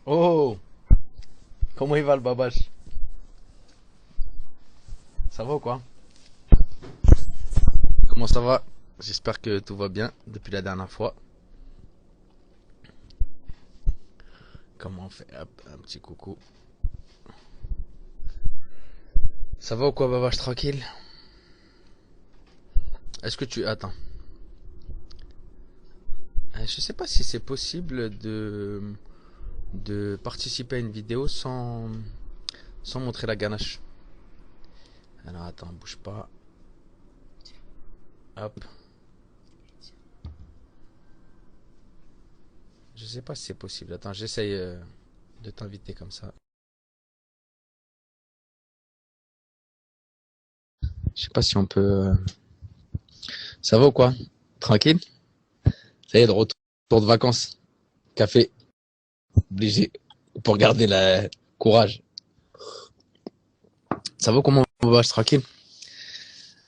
Oh, comment il va le babache? Ça va ou quoi? Comment ça va? J'espère que tout va bien depuis la dernière fois. Comment on fait? Hop, un petit coucou. Ça va ou quoi, babache, tranquille? Est-ce que tu... Attends. Je sais pas si c'est possible de participer à une vidéo sans montrer la ganache. Alors attends, bouge pas. Hop. Je sais pas si c'est possible. Attends, j'essaye de t'inviter comme ça. Je sais pas si on peut... Ça va ou quoi? Tranquille? Ça y est, de retour de vacances. Café, obligé. Pour garder la courage. Ça va comment on va? Je suis tranquille.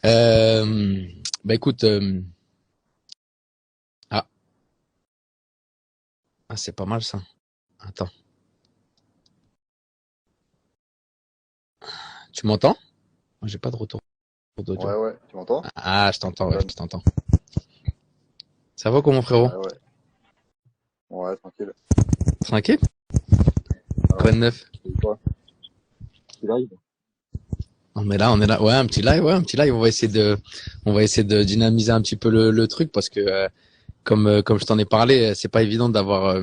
Euh, Bah écoute, ah, c'est pas mal ça. Attends, tu m'entends? Moi, j'ai pas de retour d'audio. Ouais, ouais, tu m'entends? Ah, je t'entends, ouais, Donne. je t'entends. Ça va comment frérot? Ouais, ouais, ouais, tranquille. Tranquille? Ah Quoi ouais, de neuf? c'est quoi? Tu live? On est là. Ouais, un petit live, ouais, un petit live. On va essayer de dynamiser un petit peu le truc parce que comme je t'en ai parlé, c'est pas évident d'avoir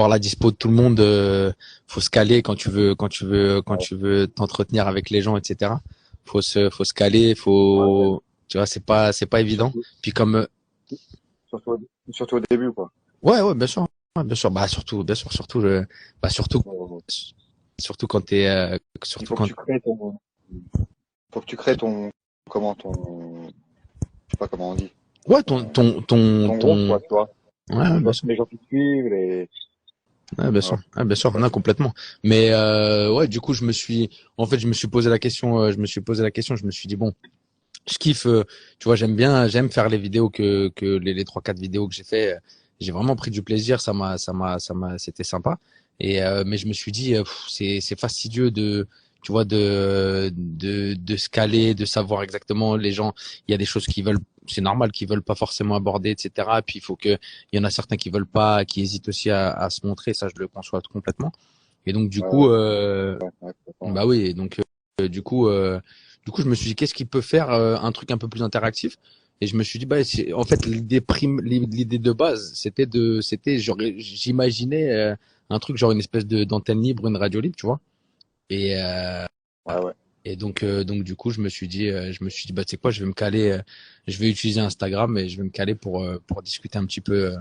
la dispo de tout le monde. Faut se caler quand Ouais, tu veux t'entretenir avec les gens, etc. Faut se caler, ouais, ouais. tu vois, c'est pas évident. Surtout, Puis comme, surtout, surtout au début, quoi. ouais, bien sûr, bah surtout, bien sûr, surtout bah surtout, Ouais, ouais, ouais. surtout quand t'es, Il surtout faut que quand, tu crées ton, faut que tu crées ton, comment, ton, je sais pas comment on dit, ouais, ton groupe, ton, quoi, tu vois. ouais, bien sûr. Les gens qui te suivent, les, voilà. Ouais, bien sûr, non, complètement. Mais ouais, du coup, en fait, je me suis posé la question, je me suis dit bon, je kiffe, tu vois, j'aime faire les vidéos que les 3-4 vidéos que j'ai fait, j'ai vraiment pris du plaisir, c'était sympa. Et mais je me suis dit, c'est fastidieux tu vois, de se caler, de savoir exactement les gens. Il y a des choses qui veulent, c'est normal, qu'ils veulent pas forcément aborder, etc. Puis il y en a certains qui veulent pas, qui hésitent aussi à se montrer. Ça, je le conçois complètement. Et donc du Ouais, coup, ouais, ouais, ouais, complètement, bah oui, donc du coup, je me suis dit qu'est-ce qui peut faire un truc un peu plus interactif. Et je me suis dit bah en fait l'idée de base c'était genre j'imaginais un truc genre une espèce de d'antenne libre, une radio libre, tu vois. Et ouais, ouais, donc du coup je me suis dit bah tu sais quoi, je vais me caler, je vais utiliser Instagram et je vais me caler pour discuter un petit peu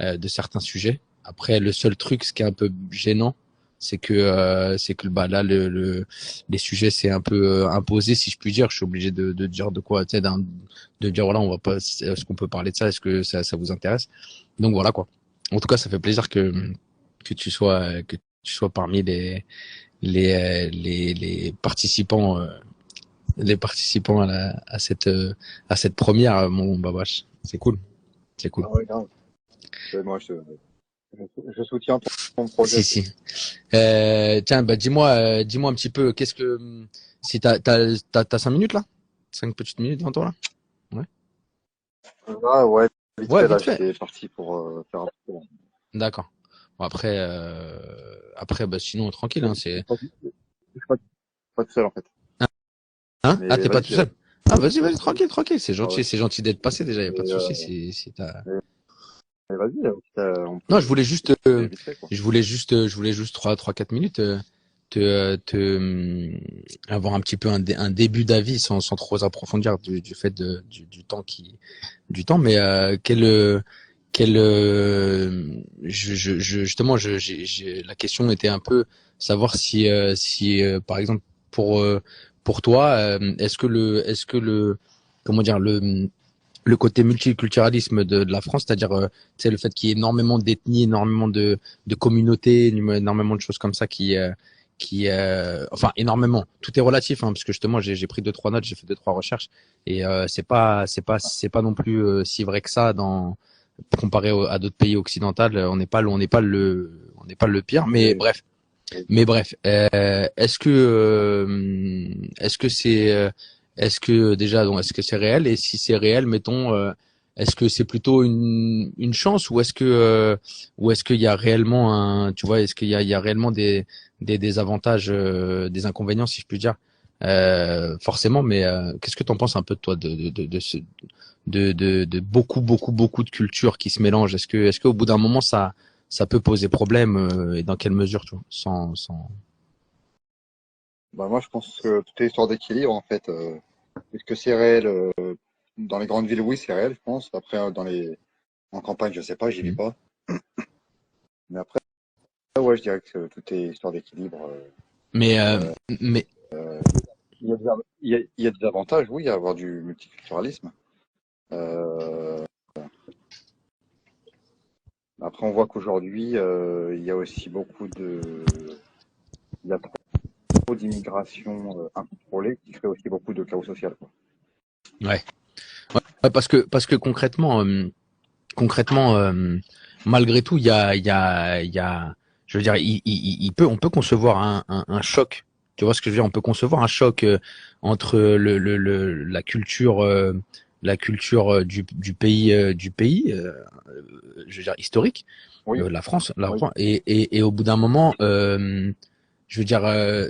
de certains sujets. Après, le seul truc, ce qui est un peu gênant, c'est que bah là les sujets c'est un peu imposé, si je puis dire. Je suis obligé de dire de quoi, tu sais, de dire voilà, on va pas, est-ce qu'on peut parler de ça, est-ce que ça vous intéresse? Donc voilà quoi. En tout cas, ça fait plaisir que tu sois parmi les participants les participants à cette première, mon babache. C'est cool, c'est cool. ah ouais, grave. Moi, je soutiens ton projet, Si, tu sais. si. Tiens, bah dis-moi un petit peu, si t'as 5 minutes là? 5 petites minutes devant toi là? Ouais. Ah ouais, vite Ouais, fait, là, vite fait. j'étais parti pour faire un peu. D'accord. Bon, après, bah sinon tranquille, hein, Je c'est. suis pas tout seul, en fait. Hein? Ah, Mais t'es pas vas-y, tout seul? Ah, vas-y, vas-y. tranquille, tranquille. Ah ouais. C'est gentil d'être passé déjà. Y a pas de Mais, souci si t'as. mais vas-y, on Non, peut discuter vite fait, quoi. je voulais juste 3 4 minutes avoir un petit peu un début d'avis sans trop approfondir du fait du temps du temps, mais justement, la question était un peu savoir si par exemple pour pour toi, est-ce que comment dire le côté multiculturalisme de la France, c'est-à-dire tu sais, le fait qu'il y ait énormément d'ethnies, énormément de communautés, énormément de choses comme ça enfin énormément. Tout est relatif, hein, parce que justement j'ai pris 2 3 notes, j'ai fait 2 3 recherches et c'est pas non plus si vrai que ça dans comparé à d'autres pays occidentaux. On n'est pas n'est pas le pire, mais Et, bref. Mais bref, est-ce que c'est, est-ce que déjà, donc, est-ce que c'est réel? Et si c'est réel, mettons, est-ce que c'est plutôt une chance ou est-ce qu'il y a réellement un, tu vois, est-ce qu'il y a réellement des avantages, des inconvénients, si je puis dire, forcément. Mais qu'est-ce que t'en penses un peu de toi de beaucoup de cultures qui se mélangent? Est-ce qu'au bout d'un moment ça peut poser problème et dans quelle mesure, tu vois, sans... bah, moi, je pense que tout est histoire d'équilibre, en fait. Est-ce que c'est réel? Dans les grandes villes, oui, c'est réel, je pense. Après, en campagne, je sais pas, j'y vis Mhm. pas. Mais après, ouais, je dirais que tout est histoire d'équilibre. Mais, Euh, mais, il y a il y a des avantages, oui, à avoir du multiculturalisme. Euh, Après, on voit qu'aujourd'hui, il y a aussi il y a trop d'immigration incontrôlée qui crée aussi beaucoup de chaos social, quoi. ouais. Ouais, parce que concrètement, malgré tout, il y a, je veux dire, on peut concevoir un choc. Tu vois ce que je veux dire? On peut concevoir un choc entre la culture du pays, je veux dire historique, Oui, la oui. France, et au bout d'un moment, je veux dire,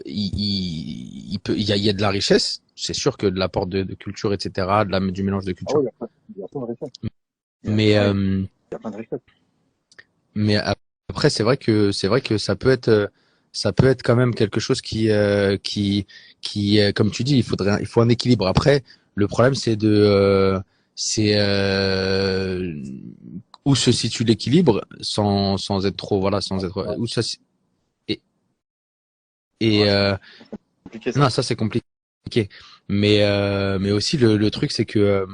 il y a de la richesse. C'est sûr que de l'apport de culture, etc., du mélange de Ah culture. oui, il y a plein de richesses. Mais, Ouais, il y a plein de richesses. mais après, c'est vrai que ça peut être quand même quelque chose comme tu dis, il faut un équilibre. Après, le problème, c'est où se situe l'équilibre sans être trop, voilà, sans être, Ouais, où ça, et, ouais, et c'est compliqué ça. non, ça c'est compliqué. Mais aussi le truc, c'est que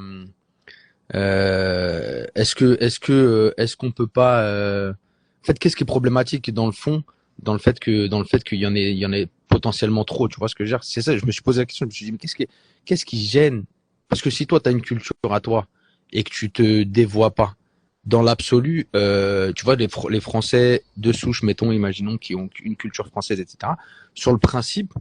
est-ce qu'on peut pas en fait qu'est-ce qui est problématique dans le fond dans le fait qu'il y en ait potentiellement trop, tu vois ce que je veux dire? C'est ça, je me suis posé la question, je me suis dit mais qu'est-ce qui gêne? Parce que si toi tu as une culture à toi et que tu te dévoies pas dans l'absolu, tu vois les Français de souche, mettons, imaginons qui ont une culture française, etc. Sur le principe,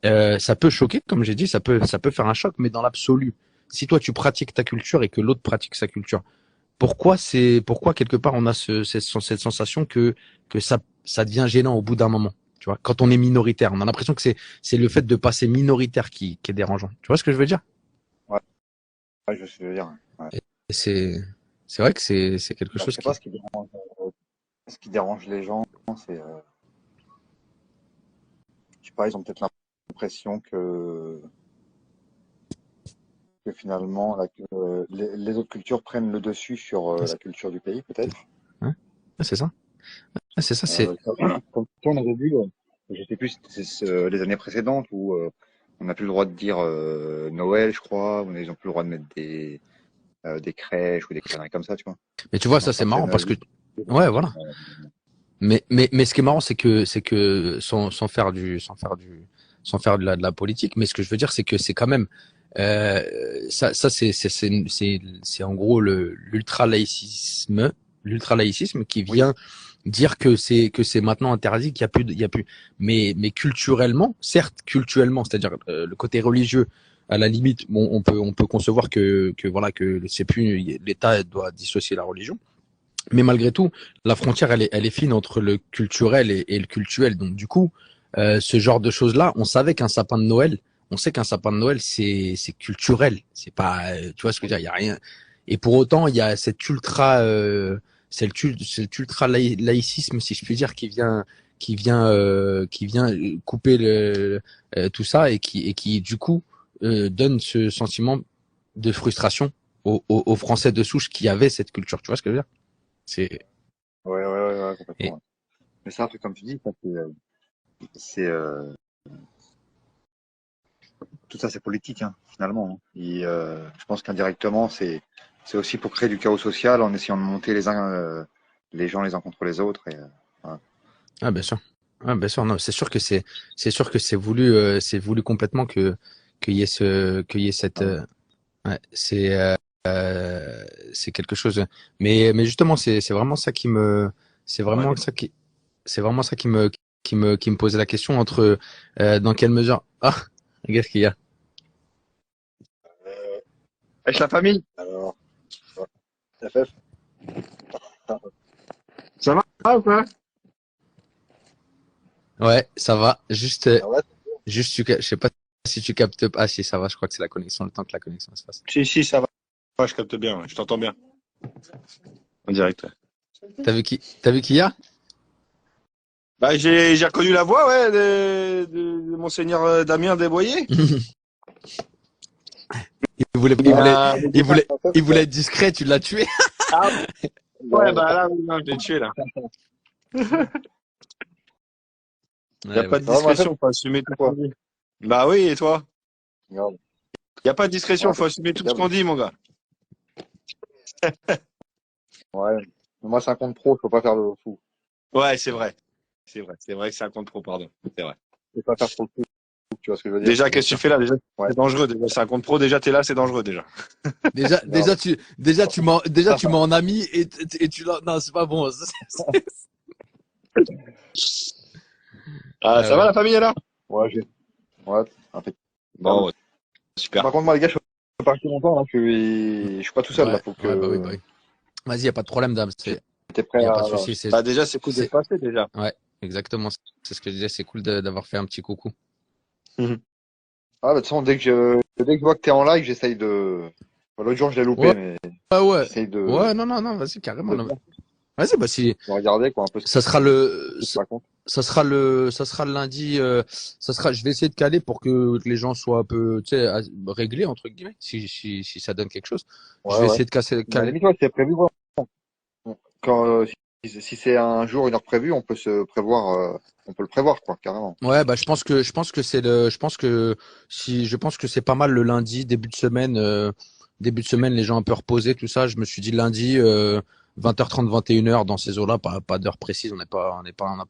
ça peut choquer, comme j'ai dit, ça peut faire un choc, mais dans l'absolu, si toi tu pratiques ta culture et que l'autre pratique sa culture, pourquoi quelque part on a cette sensation que ça devient gênant au bout d'un moment, tu vois, quand on est minoritaire, on a l'impression que c'est le fait de passer minoritaire qui est dérangeant. Tu vois ce que je veux dire? Ouais, ouais, je veux dire. Ouais. Et c'est vrai que c'est quelque Bah, je chose sais pas qui ce qui dérange les gens, c'est, je sais pas, ils ont peut-être l'impression que finalement les autres cultures prennent le dessus sur la culture du pays, peut-être. hein. Ouais, c'est ça. Ouais, c'est ça, c'est Comme on avait vu, je sais plus, si c'est les années précédentes où on n'a plus le droit de dire Noël, je crois, où ils n'ont plus le droit de mettre des crèches ou des conneries comme ça, tu vois. mais tu vois Dans ça c'est marrant certaines parce que villes. ouais, voilà. Mais ce qui est marrant, c'est que sans faire de la politique, mais ce que je veux dire, c'est que c'est quand même euh, c'est en gros l'ultra laïcisme qui Oui, vient dire que c'est maintenant interdit, il y a plus. Mais culturellement, certes, culturellement, c'est-à-dire le côté religieux, à la limite, bon, on peut concevoir que voilà que c'est plus l'État doit dissocier la religion. Mais malgré tout, la frontière, elle est fine entre le culturel et le cultuel. Donc, du coup, ce genre de choses-là, on savait qu'un sapin de Noël, on sait qu'un sapin de Noël, c'est culturel. C'est pas, tu vois ce que je veux dire, il y a rien. Et pour autant, il y a cet ultra laïcisme, si je puis dire, qui vient couper tout ça et qui, du coup, donne ce sentiment de frustration aux Français de souche qui avaient cette culture. Tu vois ce que je veux dire? C'est ouais, complètement. et Ouais. Mais ça, après, comme tu dis, ça, c'est, tout ça, c'est politique, hein, finalement, hein. Je pense qu'indirectement, c'est aussi pour créer du chaos social en essayant de monter les gens les uns contre les autres. Voilà. ah bien sûr. Ah bien sûr, non, c'est sûr que c'est voulu complètement que qu'il y ait cette Ouais. ouais, c'est quelque chose mais justement c'est vraiment ça qui me c'est Ouais, vraiment ça qui c'est vraiment ça qui me posait la question entre dans quelle mesure. Ah, regarde ce qu'il y a. Avec la famille. Alors, FF, Ça va ou quoi? Ouais, ça va. ça va? Je sais pas si tu captes. Ah si, ça va. Je crois que c'est la connexion. Le temps que la connexion se fasse. Si, ça va. Ouais, je capte bien, ouais, je t'entends bien. En direct. Ouais. T'as vu qui y a? Bah, j'ai reconnu la voix, ouais, de Monseigneur Damien Desboyer. Il voulait, il voulait, il voulait, il voulait être discret. Tu l'as tué. Ah, ouais, bah là, oui, non, je l'ai tué, là. Il n'y a Ouais, pas ouais. de Ça va, moi, discrétion, faut assumer tout ce quoi? qu'on dit. Bah oui, et toi? Regarde. Il n'y a pas de discrétion, Ouais, faut assumer tout ce regarde. qu'on dit, mon gars. Ouais. Mais moi, c'est un compte pro, je peux pas faire le fou. Ouais, c'est vrai. C'est vrai que c'est un compte pro, pardon. C'est vrai. Je peux pas faire trop le fou, tu vois ce que je veux dire? Déjà, qu'est-ce que tu fais là? Déjà, Ouais. c'est dangereux. Déjà, c'est un compte pro. Déjà, t'es là, c'est dangereux, déjà. Déjà, tu m'as en ami et tu l'as. Non, c'est pas bon. Ah, Ah ça va, ouais. la famille, est là? Ouais, ouais, impeccable. Bon, ouais, super. Par contre, moi, les gars, je suis pas parti longtemps, là, je suis pas tout seul, là, Ouais, faut ouais, bah oui, que bah oui. Vas-y, y a pas de problème, dame. j'étais prêt Y a à, pas de souci. Bah, déjà, c'est cool d'être C'est, passé, déjà. ouais, exactement. C'est ce que je disais. C'est cool d'avoir fait un petit coucou. ah, bah, de toute façon, dès que je vois que t'es en live, j'essaye de, enfin, l'autre jour, je l'ai loupé, Ouais, mais ouais. j'essaye Ouais, non, vas-y, carrément. de, Non, vas-y, bah si. de regarder, quoi, un peu ce Ça sera le, que tu racontes. ça sera le lundi. Je vais essayer de caler pour que les gens soient un peu, tu sais, réglés entre guillemets. Si ça donne quelque chose, je Ouais, vais ouais. essayer de Mais à la caler. limite, ouais, c'est prévu, ouais. Quand, si c'est un jour, une heure prévue, on peut se prévoir, on peut le prévoir, quoi, carrément. Ouais, bah je pense que c'est pas mal le lundi, début de semaine, les gens un peu reposés, tout ça. Je me suis dit lundi, 20h30, 21h dans ces eaux-là, pas d'heure précise. On n'a pas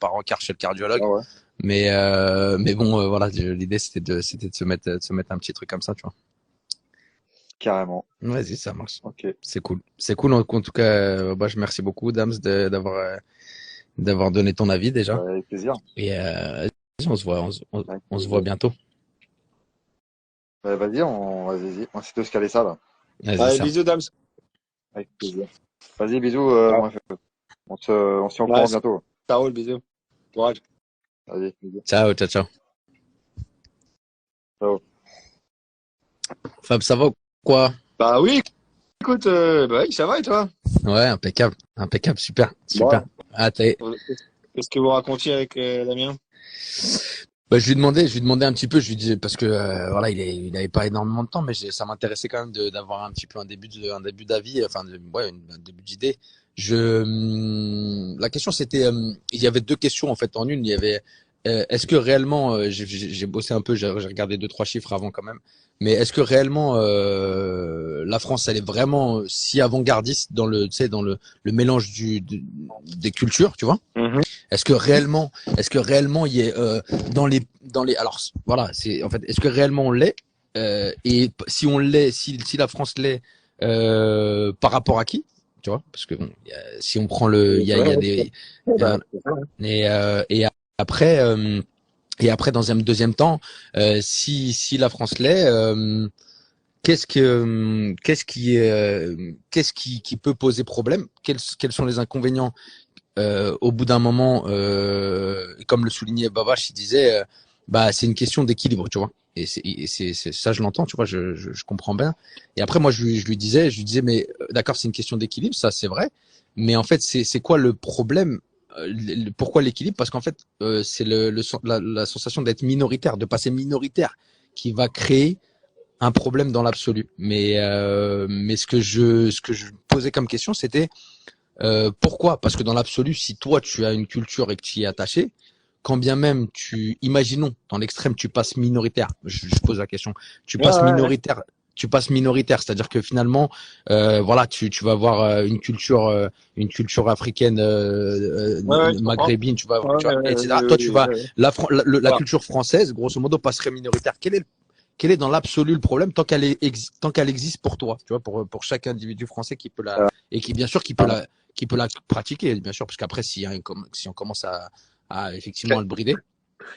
rencard chez le Ouais, cardiologue. ouais, Mais bon, voilà, l'idée c'était de se mettre un petit truc comme ça, tu vois. carrément. Vas-y, ça marche. Ok. C'est cool. C'est cool. En tout cas, bah, je remercie beaucoup, Dams, d'avoir donné ton avis déjà. Bah, avec plaisir. Et on se voit, Avec on se voit plaisir. bientôt. Bah, vas-y, on essaie de se caler ça, là. Vas-y, Allez, ça. bisous, dames. Avec plaisir. Vas-y, bisous, Ah, on se tient au ouais, courant bientôt. ça roule, bisous. Courage. Allez, bisous. Ciao, ciao, ciao. Ciao. Fab, ça va ou quoi? Bah oui, écoute, bah oui, ça va et toi? Ouais, impeccable, super, super. Bon, Ah, qu'est-ce que vous racontiez avec Damien? bah, je lui demandais un petit peu, je lui disais parce que voilà, il avait pas énormément de temps, mais ça m'intéressait quand même d'avoir un petit peu un début d'avis, enfin, ouais, un début d'idée. La question c'était, il y avait deux questions en fait en une. Il y avait, est-ce que réellement, j'ai bossé un peu, j'ai regardé deux trois chiffres avant quand même, mais est-ce que réellement la France, elle est vraiment si avant-gardiste dans le, tu sais, dans le mélange des cultures, tu vois? Mhm. Est-ce que réellement il y a alors voilà, c'est en fait, est-ce que réellement on l'est et si on l'est, si la France l'est, par rapport à qui, tu vois? Parce que bon, si on prend il y a des il y Bah, a, et après et après dans un deuxième temps, si la France l'est, qu'est-ce qui peut poser problème? Quels sont les inconvénients au bout d'un moment, comme le soulignait Bavache, il disait, bah c'est une question d'équilibre, tu vois. Et c'est ça, je l'entends, tu vois, je comprends bien. Et après, moi, je lui disais, mais d'accord, c'est une question d'équilibre, ça, c'est vrai. Mais en fait, c'est quoi le problème? Pourquoi l'équilibre? Parce qu'en fait, c'est la sensation d'être minoritaire, de passer minoritaire, qui va créer un problème dans l'absolu. Mais ce que je posais comme question, c'était pourquoi? Parce que dans l'absolu, si toi tu as une culture et que tu y es attaché, quand bien même imaginons, dans l'extrême, tu passes minoritaire, je pose la question, tu ouais, passes ouais, minoritaire, c'est-à-dire que finalement, voilà, tu vas avoir une culture africaine, je comprends. maghrébine, Ouais, tu vois, etc. Toi, tu vas, la voilà. culture française, grosso modo, passerait minoritaire. Quel est dans l'absolu le problème tant qu'elle existe pour toi, tu vois, pour chaque individu français qui peut la, et qui bien sûr qui peut la pratiquer, bien sûr, parce qu'après, si on commence à effectivement le brider.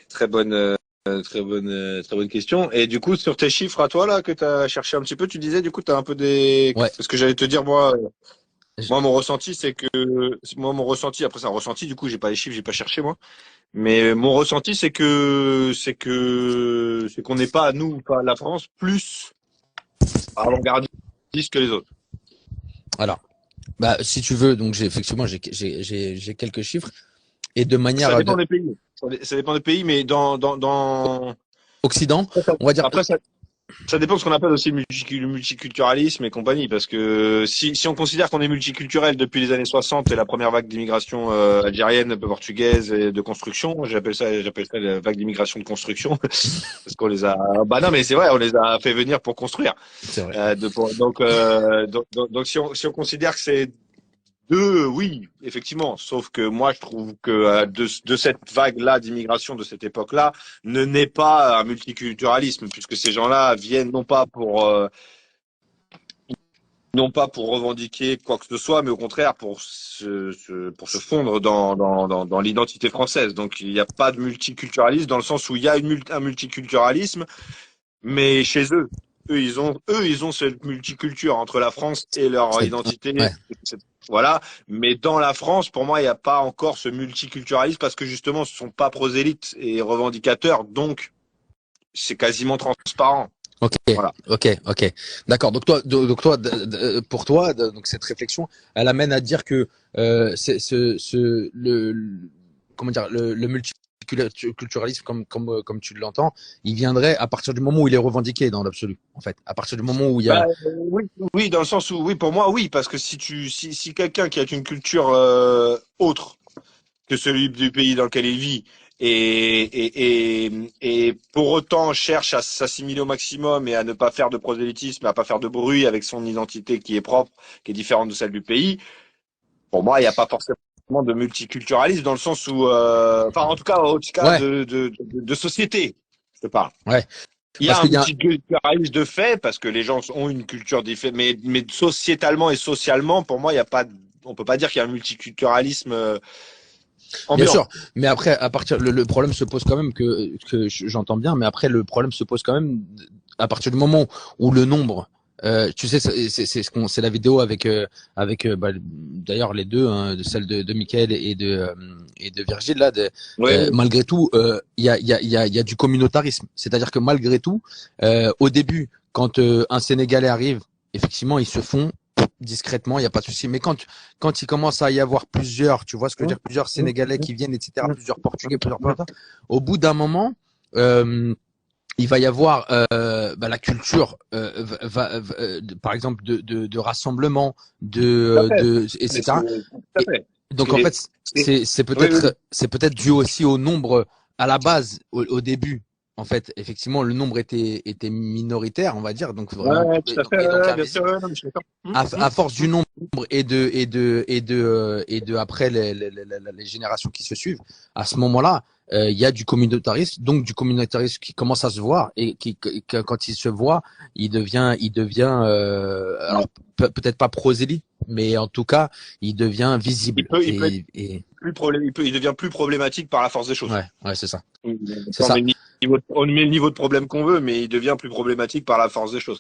Très bonne, très bonne question. Et du coup, sur tes chiffres à toi là que tu as cherché un petit peu, tu disais du coup tu as un peu des. Ouais. Parce que j'allais te dire moi mon ressenti c'est que mon ressenti après c'est un ressenti du coup j'ai pas les chiffres, j'ai pas cherché moi. Mais mon ressenti c'est qu'on n'est pas nous pas la France plus avant-gardiste que les autres. Alors, bah si tu veux, donc effectivement j'ai quelques chiffres et de manière Ça dépend des pays. Ça dépend des pays, mais dans Occident, on va dire. après ça dépend de ce qu'on appelle aussi le multiculturalisme et compagnie, parce que si on considère qu'on est multiculturel depuis les années 60 et la première vague d'immigration algérienne, portugaise et de construction, j'appelle ça la vague d'immigration de construction, parce qu'on les a, bah non mais c'est vrai, on les a fait venir pour construire. C'est vrai. Donc si on considère que c'est deux, oui, effectivement. Sauf que moi, je trouve que de cette vague-là d'immigration de cette époque-là ne naît pas un multiculturalisme, puisque ces gens-là viennent non pas pour revendiquer quoi que ce soit, mais au contraire pour pour se fondre dans l'identité française. Donc il n'y a pas de multiculturalisme dans le sens où il y a un multiculturalisme, mais chez eux. Ils ont cette multiculture entre la France et leur identité. Ouais. Voilà. Mais dans la France, pour moi, il n'y a pas encore ce multiculturalisme parce que justement, ce sont pas prosélytes et revendicateurs. Donc, c'est quasiment transparent. Ok, Voilà. ok. D'accord. Donc toi, pour toi, donc cette réflexion, elle amène à dire que comment dire, le multiculturalisme, comme tu l'entends, il viendrait à partir du moment où il est revendiqué dans l'absolu. En fait, à partir du moment où il y a. Oui, dans le sens où, oui, pour moi, oui, parce que si quelqu'un qui a une culture autre que celui du pays dans lequel il vit et pour autant cherche à s'assimiler au maximum et à ne pas faire de prosélytisme, à pas faire de bruit avec son identité qui est propre, qui est différente de celle du pays. Pour moi, il n'y a pas forcément de multiculturalisme dans le sens où, enfin, en tout cas, Ouais. de société, je te parle. Ouais. Il y Parce a un qu'il y a. multiculturalisme de fait parce que les gens ont une culture différente, mais sociétalement et socialement, pour moi, il y a pas, on peut pas dire qu'il y a un multiculturalisme Bien ambiant. sûr, mais après, à partir le problème se pose quand même que j'entends bien, mais après le problème se pose quand même à partir du moment où le nombre, tu sais, c'est la vidéo avec d'ailleurs les deux, hein, de celle de Mickaël et de Virgile là, Ouais. malgré tout, il y a du communautarisme, c'est-à-dire que malgré tout, au début, quand un Sénégalais arrive, effectivement, ils se font discrètement, il n'y a pas de souci. Mais quand il commence à y avoir plusieurs, tu vois ce que je veux dire, plusieurs Sénégalais qui viennent, etc., plusieurs Portugais, au bout d'un moment, il va y avoir la culture, par exemple, de rassemblement, etc. Tout à fait. Donc en fait, c'est peut-être dû aussi au nombre à la base, au début. En fait, effectivement, le nombre était minoritaire, on va dire, donc vraiment, Ouais, tout à fait, et donc bien sûr, invisible. non, mais je suis d'accord. À force du nombre et de après les générations qui se suivent, à ce moment-là, il y a du communautarisme, donc du communautarisme qui commence à se voir et quand il se voit, il devient alors peut-être pas prosélyte, mais en tout cas, il devient visible. Il devient plus problématique par la force des choses. Ouais, c'est ça. C'est ça. On met le niveau de problème qu'on veut, mais il devient plus problématique par la force des choses.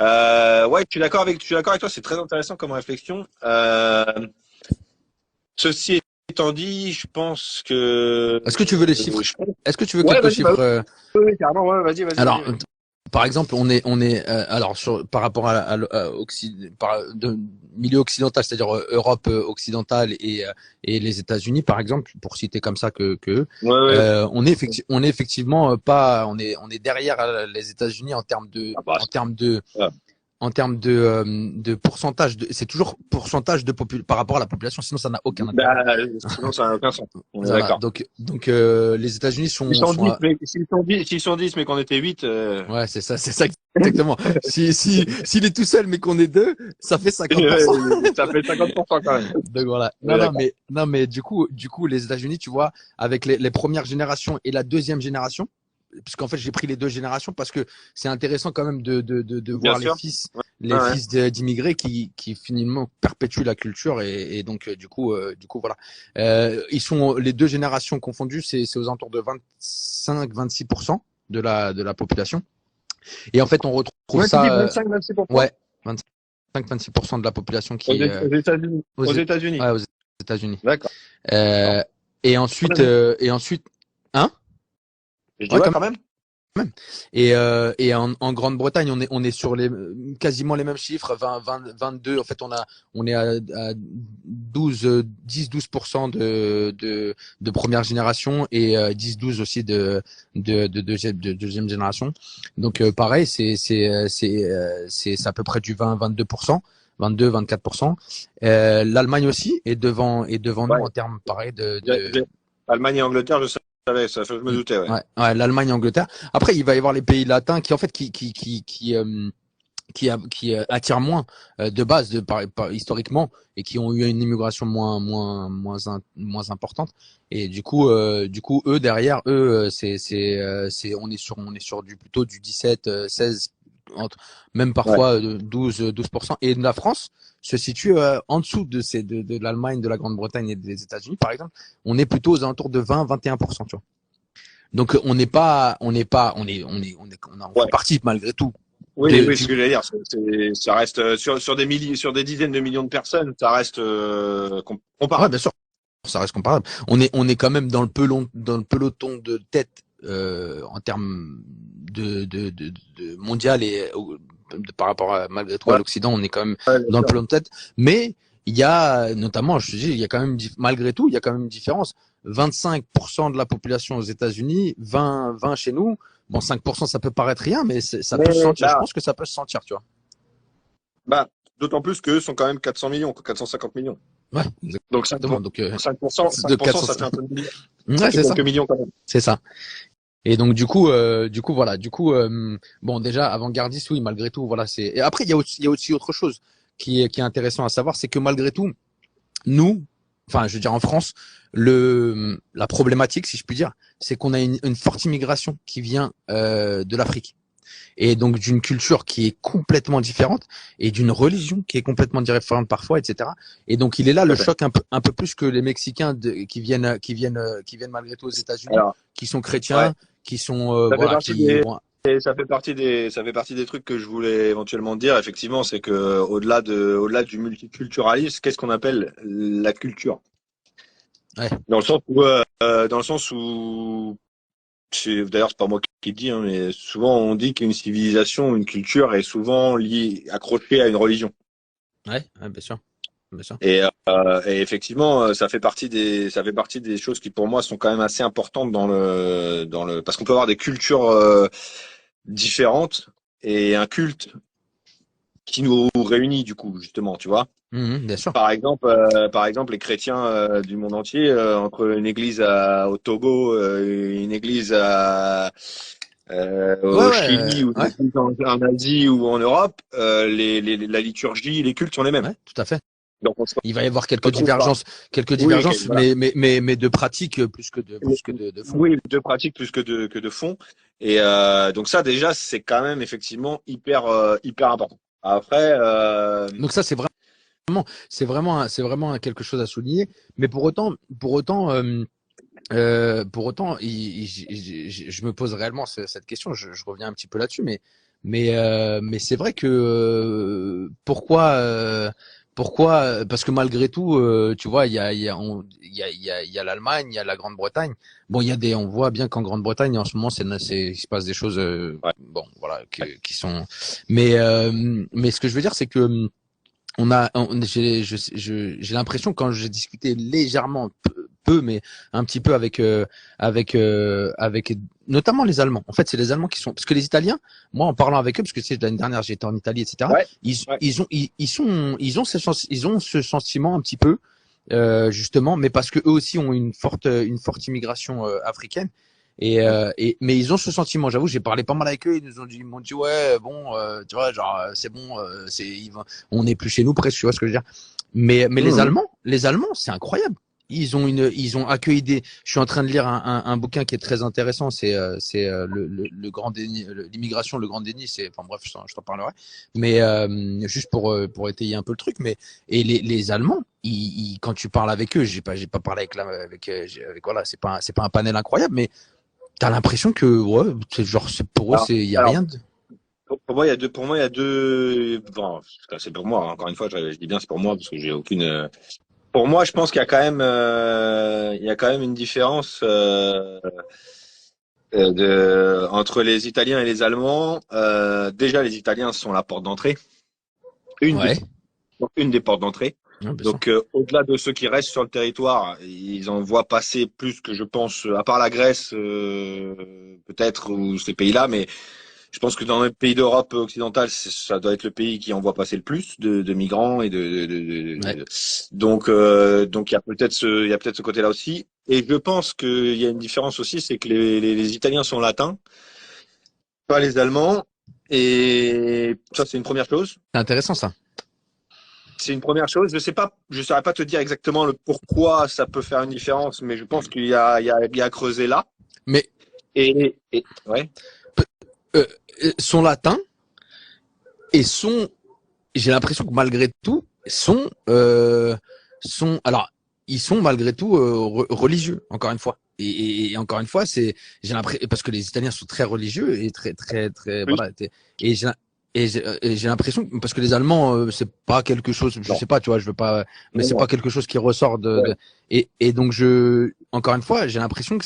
Ouais, je suis d'accord avec toi. C'est très intéressant comme réflexion. Ceci étant dit, je pense que. Est-ce que tu veux les chiffres? Est-ce que tu veux quelques chiffres? Oui, carrément. Ouais, vas-y. Alors, par exemple, on est alors par rapport à milieu occidental, c'est-à-dire Europe occidentale et les États-Unis, par exemple, pour citer comme ça on est effectivement pas, on est derrière les États-Unis en termes de pourcentage. C'est toujours pourcentage par rapport à la population, sinon ça n'a aucun intérêt. Sinon ça n'a aucun sens. On est voilà, d'accord. Donc les États-Unis sont. S'ils sont 10, mais qu'on était 8. Ouais, c'est ça exactement. S'il est tout seul, mais qu'on est deux, ça fait 50%. Ça fait 50% quand même. Donc voilà. Non, mais du coup, les États-Unis, tu vois, avec les premières générations et la deuxième génération, puisqu'en fait j'ai pris les deux générations parce que c'est intéressant quand même de voir les fils les fils d'immigrés qui finalement perpétuent la culture et donc du coup voilà. Ils sont les deux générations confondues, c'est aux alentours de 25-26% de la population. Et en fait, on retrouve ça. 25-26%. Ouais, 25-26% de la population qui est aux États-Unis. Aux États-Unis. Ouais, aux États-Unis. D'accord. Et ensuite, hein? Je dis ouais, quand même. Et en Grande-Bretagne, on est sur quasiment les mêmes chiffres, 22. En fait, on est à 10-12% de première génération et 10-12 aussi de deuxième génération. Donc pareil, c'est à peu près du 20-22%, 22-24%. L'Allemagne aussi est devant nous en termes pareil Allemagne et Angleterre, je savais, ça, je me doutais, ouais. Ouais, l'Allemagne et Angleterre. Après, il va y avoir les pays latins qui, en fait, qui attirent moins de base, historiquement, et qui ont eu une immigration moins importante. Et du coup, eux derrière, on est sur plutôt du 17, 16, même parfois 12%. Et la France se situe en dessous de l'Allemagne, de la Grande-Bretagne et des États-Unis, par exemple. On est plutôt aux alentours de 20-21%, tu vois. Donc on fait partie malgré tout. Oui, c'est ce que j'allais dire. Ça reste sur des dizaines de millions de personnes, ça reste comparable. Ouais, bien sûr, ça reste comparable. On est quand même dans le peloton de tête en termes de mondial et par rapport à malgré tout à l'Occident, on est quand même dans le peloton de tête. Mais il y a notamment, je te dis, il y a quand même malgré tout, il y a quand même une différence. 25% de la population aux États-Unis, 20 chez nous. Bon, 5%, ça peut paraître rien, mais ça peut se sentir. Je pense que ça peut se sentir, tu vois. Bah, d'autant plus qu'eux sont quand même 400 millions, 450 millions. Ouais, exactement. Donc 5%, ça fait un peu de millions. Ouais, c'est ça. Quelques millions quand même. C'est ça. Et donc du coup voilà, bon déjà avant-gardiste, oui, malgré tout, voilà, c'est. Et après il y a aussi autre chose qui est intéressant à savoir, c'est que malgré tout, nous, enfin je veux dire en France, la problématique, si je puis dire, c'est qu'on a une forte immigration qui vient de l'Afrique. Et donc d'une culture qui est complètement différente et d'une religion qui est complètement différente parfois, etc. Et donc il est là le choc un peu plus que les Mexicains qui viennent malgré tout aux États-Unis, qui sont chrétiens, qui sont ça fait partie des trucs que je voulais éventuellement dire. Effectivement, c'est que au-delà du multiculturalisme, qu'est-ce qu'on appelle la culture? Ouais. Dans le sens où d'ailleurs, c'est pas moi qui le dis, hein, mais souvent on dit qu'une civilisation, une culture est souvent accrochée à une religion. Ouais, bien sûr. Et effectivement, ça fait partie des choses qui pour moi sont quand même assez importantes parce qu'on peut avoir des cultures différentes et un culte qui nous réunit du coup, justement, tu vois. Bien sûr. Par exemple, les chrétiens du monde entier, entre une église au Togo, une église au Chili ou une église en Asie ou en Europe, la liturgie, les cultes sont les mêmes. Ouais, tout à fait. Donc il va y avoir quelques divergences, voilà. mais de pratique plus que de fond. Oui, de pratique plus que de fond. Et donc ça déjà, c'est quand même effectivement hyper important. Après, donc ça c'est vraiment quelque chose à souligner. Mais pour autant, je me pose réellement cette question. Je reviens un petit peu là-dessus, mais c'est vrai que pourquoi parce que malgré tout, tu vois, il y a l'Allemagne, il y a la Grande-Bretagne. Bon, on voit bien qu'en Grande-Bretagne en ce moment, il se passe des choses, bon, voilà, qui sont. Mais ce que je veux dire, c'est que j'ai l'impression quand j'ai discuté légèrement peu, mais un petit peu avec notamment les Allemands. En fait, c'est les Allemands qui sont, parce que les Italiens, moi, en parlant avec eux, parce que c'est l'année dernière, j'étais en Italie, etc. Ils ont ce sentiment un petit peu, justement, mais parce que eux aussi ont une forte immigration africaine. Mais ils ont ce sentiment. J'avoue, j'ai parlé pas mal avec eux. Ils m'ont dit ouais, bon, tu vois, genre c'est bon, on n'est plus chez nous presque. Tu vois ce que je veux dire? Mais les Allemands, c'est incroyable. ils ont accueilli des. Je suis en train de lire un bouquin qui est très intéressant. C'est le grand déni, l'immigration, le grand déni. C'est, enfin bref, je t'en parlerai. Mais juste pour étayer un peu le truc. Mais et les Allemands, quand tu parles avec eux, j'ai pas parlé avec voilà, c'est pas un panel incroyable, mais t'as l'impression que ouais, c'est genre pour eux, il y a rien de. Pour moi, il y a deux. Bon, c'est pour moi. Encore une fois, je dis bien c'est pour moi parce que j'ai aucune. Pour moi, je pense qu'il y a quand même une différence entre les Italiens et les Allemands. Déjà, les Italiens sont la porte d'entrée, une Ouais. une des portes d'entrée. Ouais, bien sûr. Donc, au-delà de ceux qui restent sur le territoire, ils en voient passer plus que je pense, à part la Grèce, peut-être, ou ces pays-là, mais je pense que dans les pays d'Europe occidentale, ça doit être le pays qui envoie passer le plus de migrants et Ouais. donc il y a peut-être ce côté-là aussi. Et je pense qu'il y a une différence aussi, c'est que les Italiens sont latins, pas les Allemands. Et ça, c'est une première chose. C'est intéressant ça. C'est une première chose. Je saurais pas te dire exactement le pourquoi ça peut faire une différence, mais je pense qu'il y a à creuser là. Mais Ouais. sont latins et j'ai l'impression que malgré tout alors ils sont malgré tout religieux encore une fois et encore une fois j'ai l'impression parce que les Italiens sont très religieux et très très très Oui. voilà et j'ai l'impression parce que les Allemands c'est pas quelque chose je Non. sais pas tu vois je veux pas mais Non, c'est non. pas quelque chose qui ressort et donc encore une fois j'ai l'impression que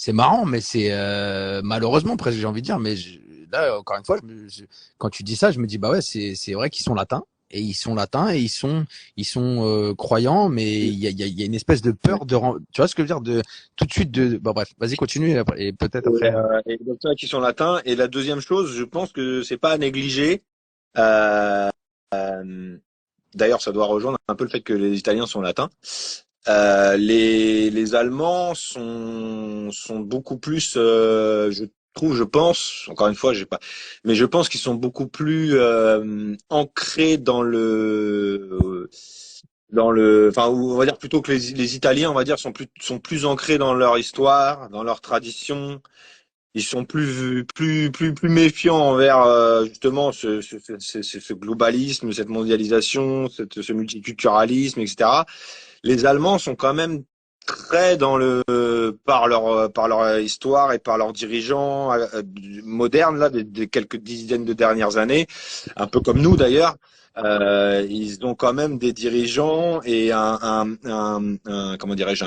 c'est marrant, mais c'est malheureusement presque j'ai envie de dire. Mais là, encore une fois, quand tu dis ça, je me dis bah ouais, c'est vrai qu'ils sont latins et ils sont croyants, mais il y a une espèce de peur tu vois ce que je veux dire de tout de suite de bon bref, vas-y continue et peut-être après. Et donc ça, qui sont latins. Et la deuxième chose, je pense que c'est pas à négliger. Euh, D'ailleurs, ça doit rejoindre un peu le fait que les Italiens sont latins. Les Allemands sont beaucoup plus, je trouve, je pense, encore une fois, j'ai pas, mais je pense qu'ils sont beaucoup plus ancrés enfin, on va dire plutôt que les Italiens, on va dire, sont plus ancrés dans leur histoire, dans leur tradition. Ils sont plus méfiants envers justement ce globalisme, cette mondialisation, ce multiculturalisme, etc. Les Allemands sont quand même très dans par leur histoire et par leurs dirigeants modernes là des quelques dizaines de dernières années, un peu comme nous d'ailleurs. Ils ont quand même des dirigeants et comment dirais-je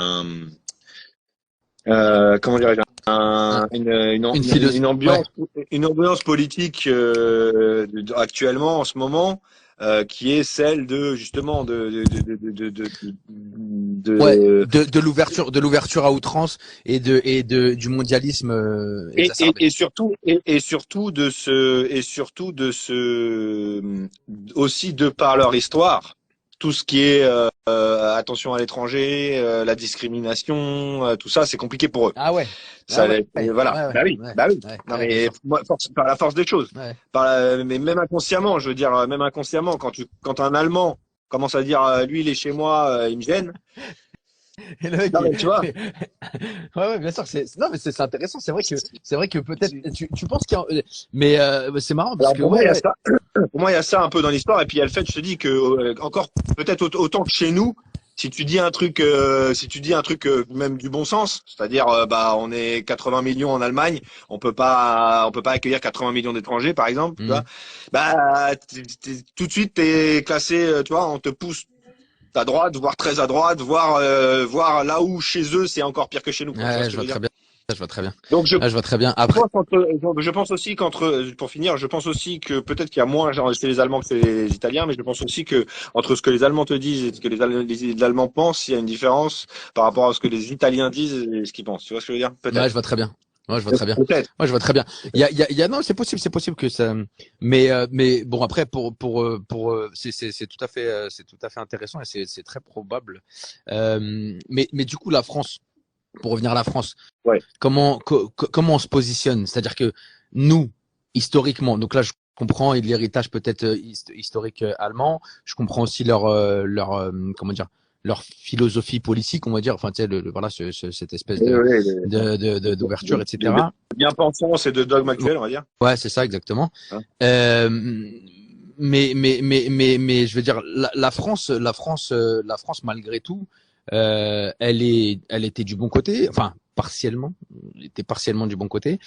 comment dirais-je Ouais. une ambiance politique actuellement en ce moment qui est celle de justement Ouais, de de l'ouverture à outrance du mondialisme exacerbé. et surtout de ce aussi de par leur histoire tout ce qui est attention à l'étranger, la discrimination, tout ça, c'est compliqué pour eux. Ah ouais. Ça, Ah ouais. voilà. Ouais, ouais, Bah oui, ouais, bah oui. ouais, Non ouais, bien mais sûr. par la force des choses. Ouais. Mais même inconsciemment, je veux dire, même inconsciemment, quand un Allemand commence à dire, lui, il est chez moi, il me gêne. Et le mec, Non mais tu vois. ouais, ouais, bien sûr, non, mais c'est intéressant. C'est vrai que peut-être, tu penses mais c'est marrant parce Alors que pour moi, ouais, il y a ouais, ça. Pour moi, il y a ça un peu dans l'histoire. Et puis il y a le fait, je te dis que encore peut-être autant que chez nous, si tu dis un truc même du bon sens, c'est-à-dire bah on est 80 millions en Allemagne, on peut pas accueillir 80 millions d'étrangers par exemple, tu vois. Mhm. Bah tout de suite t'es classé, tu vois, on te pousse à droite, voire très à droite, voire là où chez eux c'est encore pire que chez nous, quoi. Tu vois Ouais, ce je que je vois veux dire? très bien. Je vois très bien. Donc Ah, je vois très bien. Après, je pense aussi pour finir, je pense aussi que peut-être qu'il y a moins genre, chez les Allemands que chez les Italiens, mais je pense aussi que entre ce que les Allemands te disent et ce que les Allemands pensent, il y a une différence par rapport à ce que les Italiens disent et ce qu'ils pensent. Tu vois ce que je veux dire? ouais, je Peut-être. vois très bien. Ouais, je vois très bien. Peut-être. Ouais, je vois très bien. Non, c'est possible que ça, mais bon, après, c'est c'est tout à fait intéressant et c'est très probable. Mais du coup, la France, pour revenir à la France, Ouais. comment on se positionne? C'est-à-dire que nous, historiquement, donc là, je comprends l'héritage peut-être historique allemand. Je comprends aussi comment dire, leur philosophie politique, on va dire, enfin tu sais voilà cette espèce Oui, oui, d'ouverture, de etc. bien-pensance et de dogme actuel, on va dire. Ouais, c'est ça exactement. Hein. Mais je veux dire la France malgré tout, elle était du bon côté, enfin partiellement, elle était partiellement du bon côté.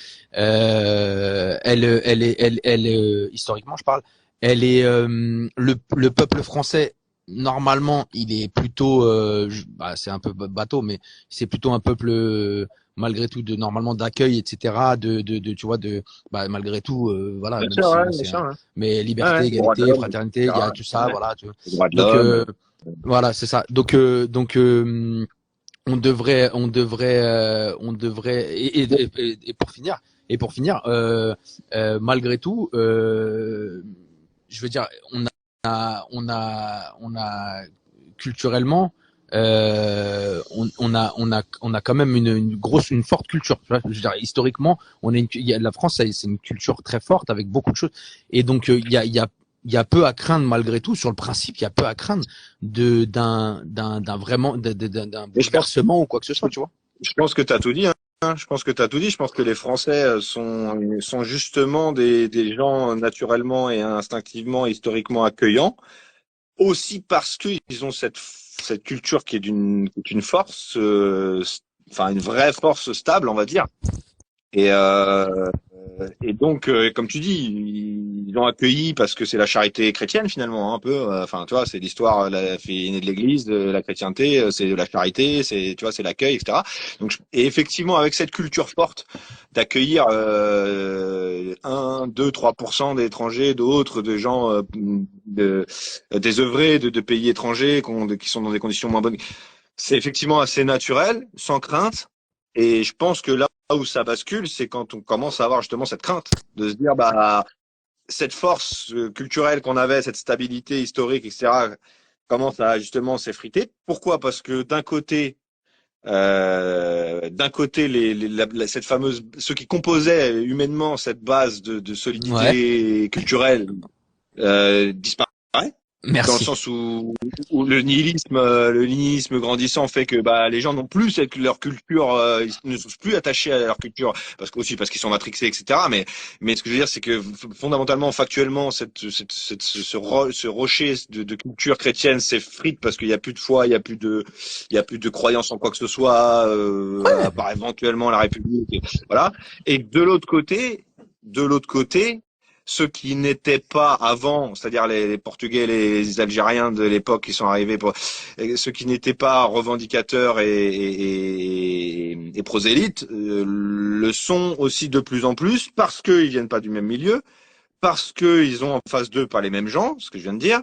Historiquement, je parle, elle est le peuple français. Normalement, il est plutôt, c'est un peu bateau, mais c'est plutôt un peuple malgré tout de normalement d'accueil, etc. Tu vois, malgré tout, voilà, Bien même sûr, si ouais, bon, bien c'est sûr. Ouais. mais Ouais, liberté, ouais, droits de égalité, l'homme, fraternité, il y etc. a tout ça, Ouais. voilà. Tu vois. Les droits de Donc l'homme. voilà, c'est ça. Donc on devrait et pour finir, malgré tout, je veux dire, on a culturellement, on a quand même une forte culture. Tu vois, je veux dire, historiquement, la France, c'est une culture très forte avec beaucoup de choses. Et donc, il y a peu à craindre malgré tout sur le principe. Il y a peu à craindre d'un Et bouleversement ou quoi que ce soit. Tu vois. je pense que tu as tout dit. Hein. Je pense que tu as tout dit. Je pense que les Français sont justement des gens naturellement et instinctivement, historiquement accueillants. Aussi parce qu'ils ont cette culture qui est d'une force, enfin une vraie force stable, on va dire. Et, euh, et donc, comme tu dis, ils l'ont accueilli parce que c'est la charité chrétienne finalement, hein, un peu. Enfin, tu vois, c'est l'histoire, la fille née de l'Église, de la chrétienté, c'est de la charité, c'est, tu vois, c'est l'accueil, etc. Donc, et effectivement, avec cette culture forte d'accueillir 1, 2, 3% d'étrangers, d'autres, de gens désœuvrés, de pays étrangers qui sont dans des conditions moins bonnes, c'est effectivement assez naturel, sans crainte. Et je pense que là où ça bascule, c'est quand on commence à avoir justement cette crainte de se dire, bah, cette force culturelle qu'on avait, cette stabilité historique, etc., commence à justement s'effriter. Pourquoi? Parce que d'un côté, cette fameuse, ceux qui composaient humainement cette base de Ouais. solidité culturelle disparaît dans le Merci. sens où le nihilisme grandissant fait que bah les gens n'ont plus leur culture, ils ne sont plus attachés à leur culture parce qu'ils sont matrixés, etc. Mais ce que je veux dire, c'est que fondamentalement, factuellement, ce rocher de culture chrétienne s'effrite parce qu'il y a plus de foi, il y a plus de croyance en quoi que ce soit, à part éventuellement la République, voilà. Et de l'autre côté ceux qui n'étaient pas avant, c'est-à-dire les Portugais, les Algériens de l'époque qui sont arrivés, ceux qui n'étaient pas revendicateurs et prosélytes, le sont aussi de plus en plus parce qu'ils viennent pas du même milieu, parce qu'ils ont en face d'eux pas les mêmes gens, ce que je viens de dire,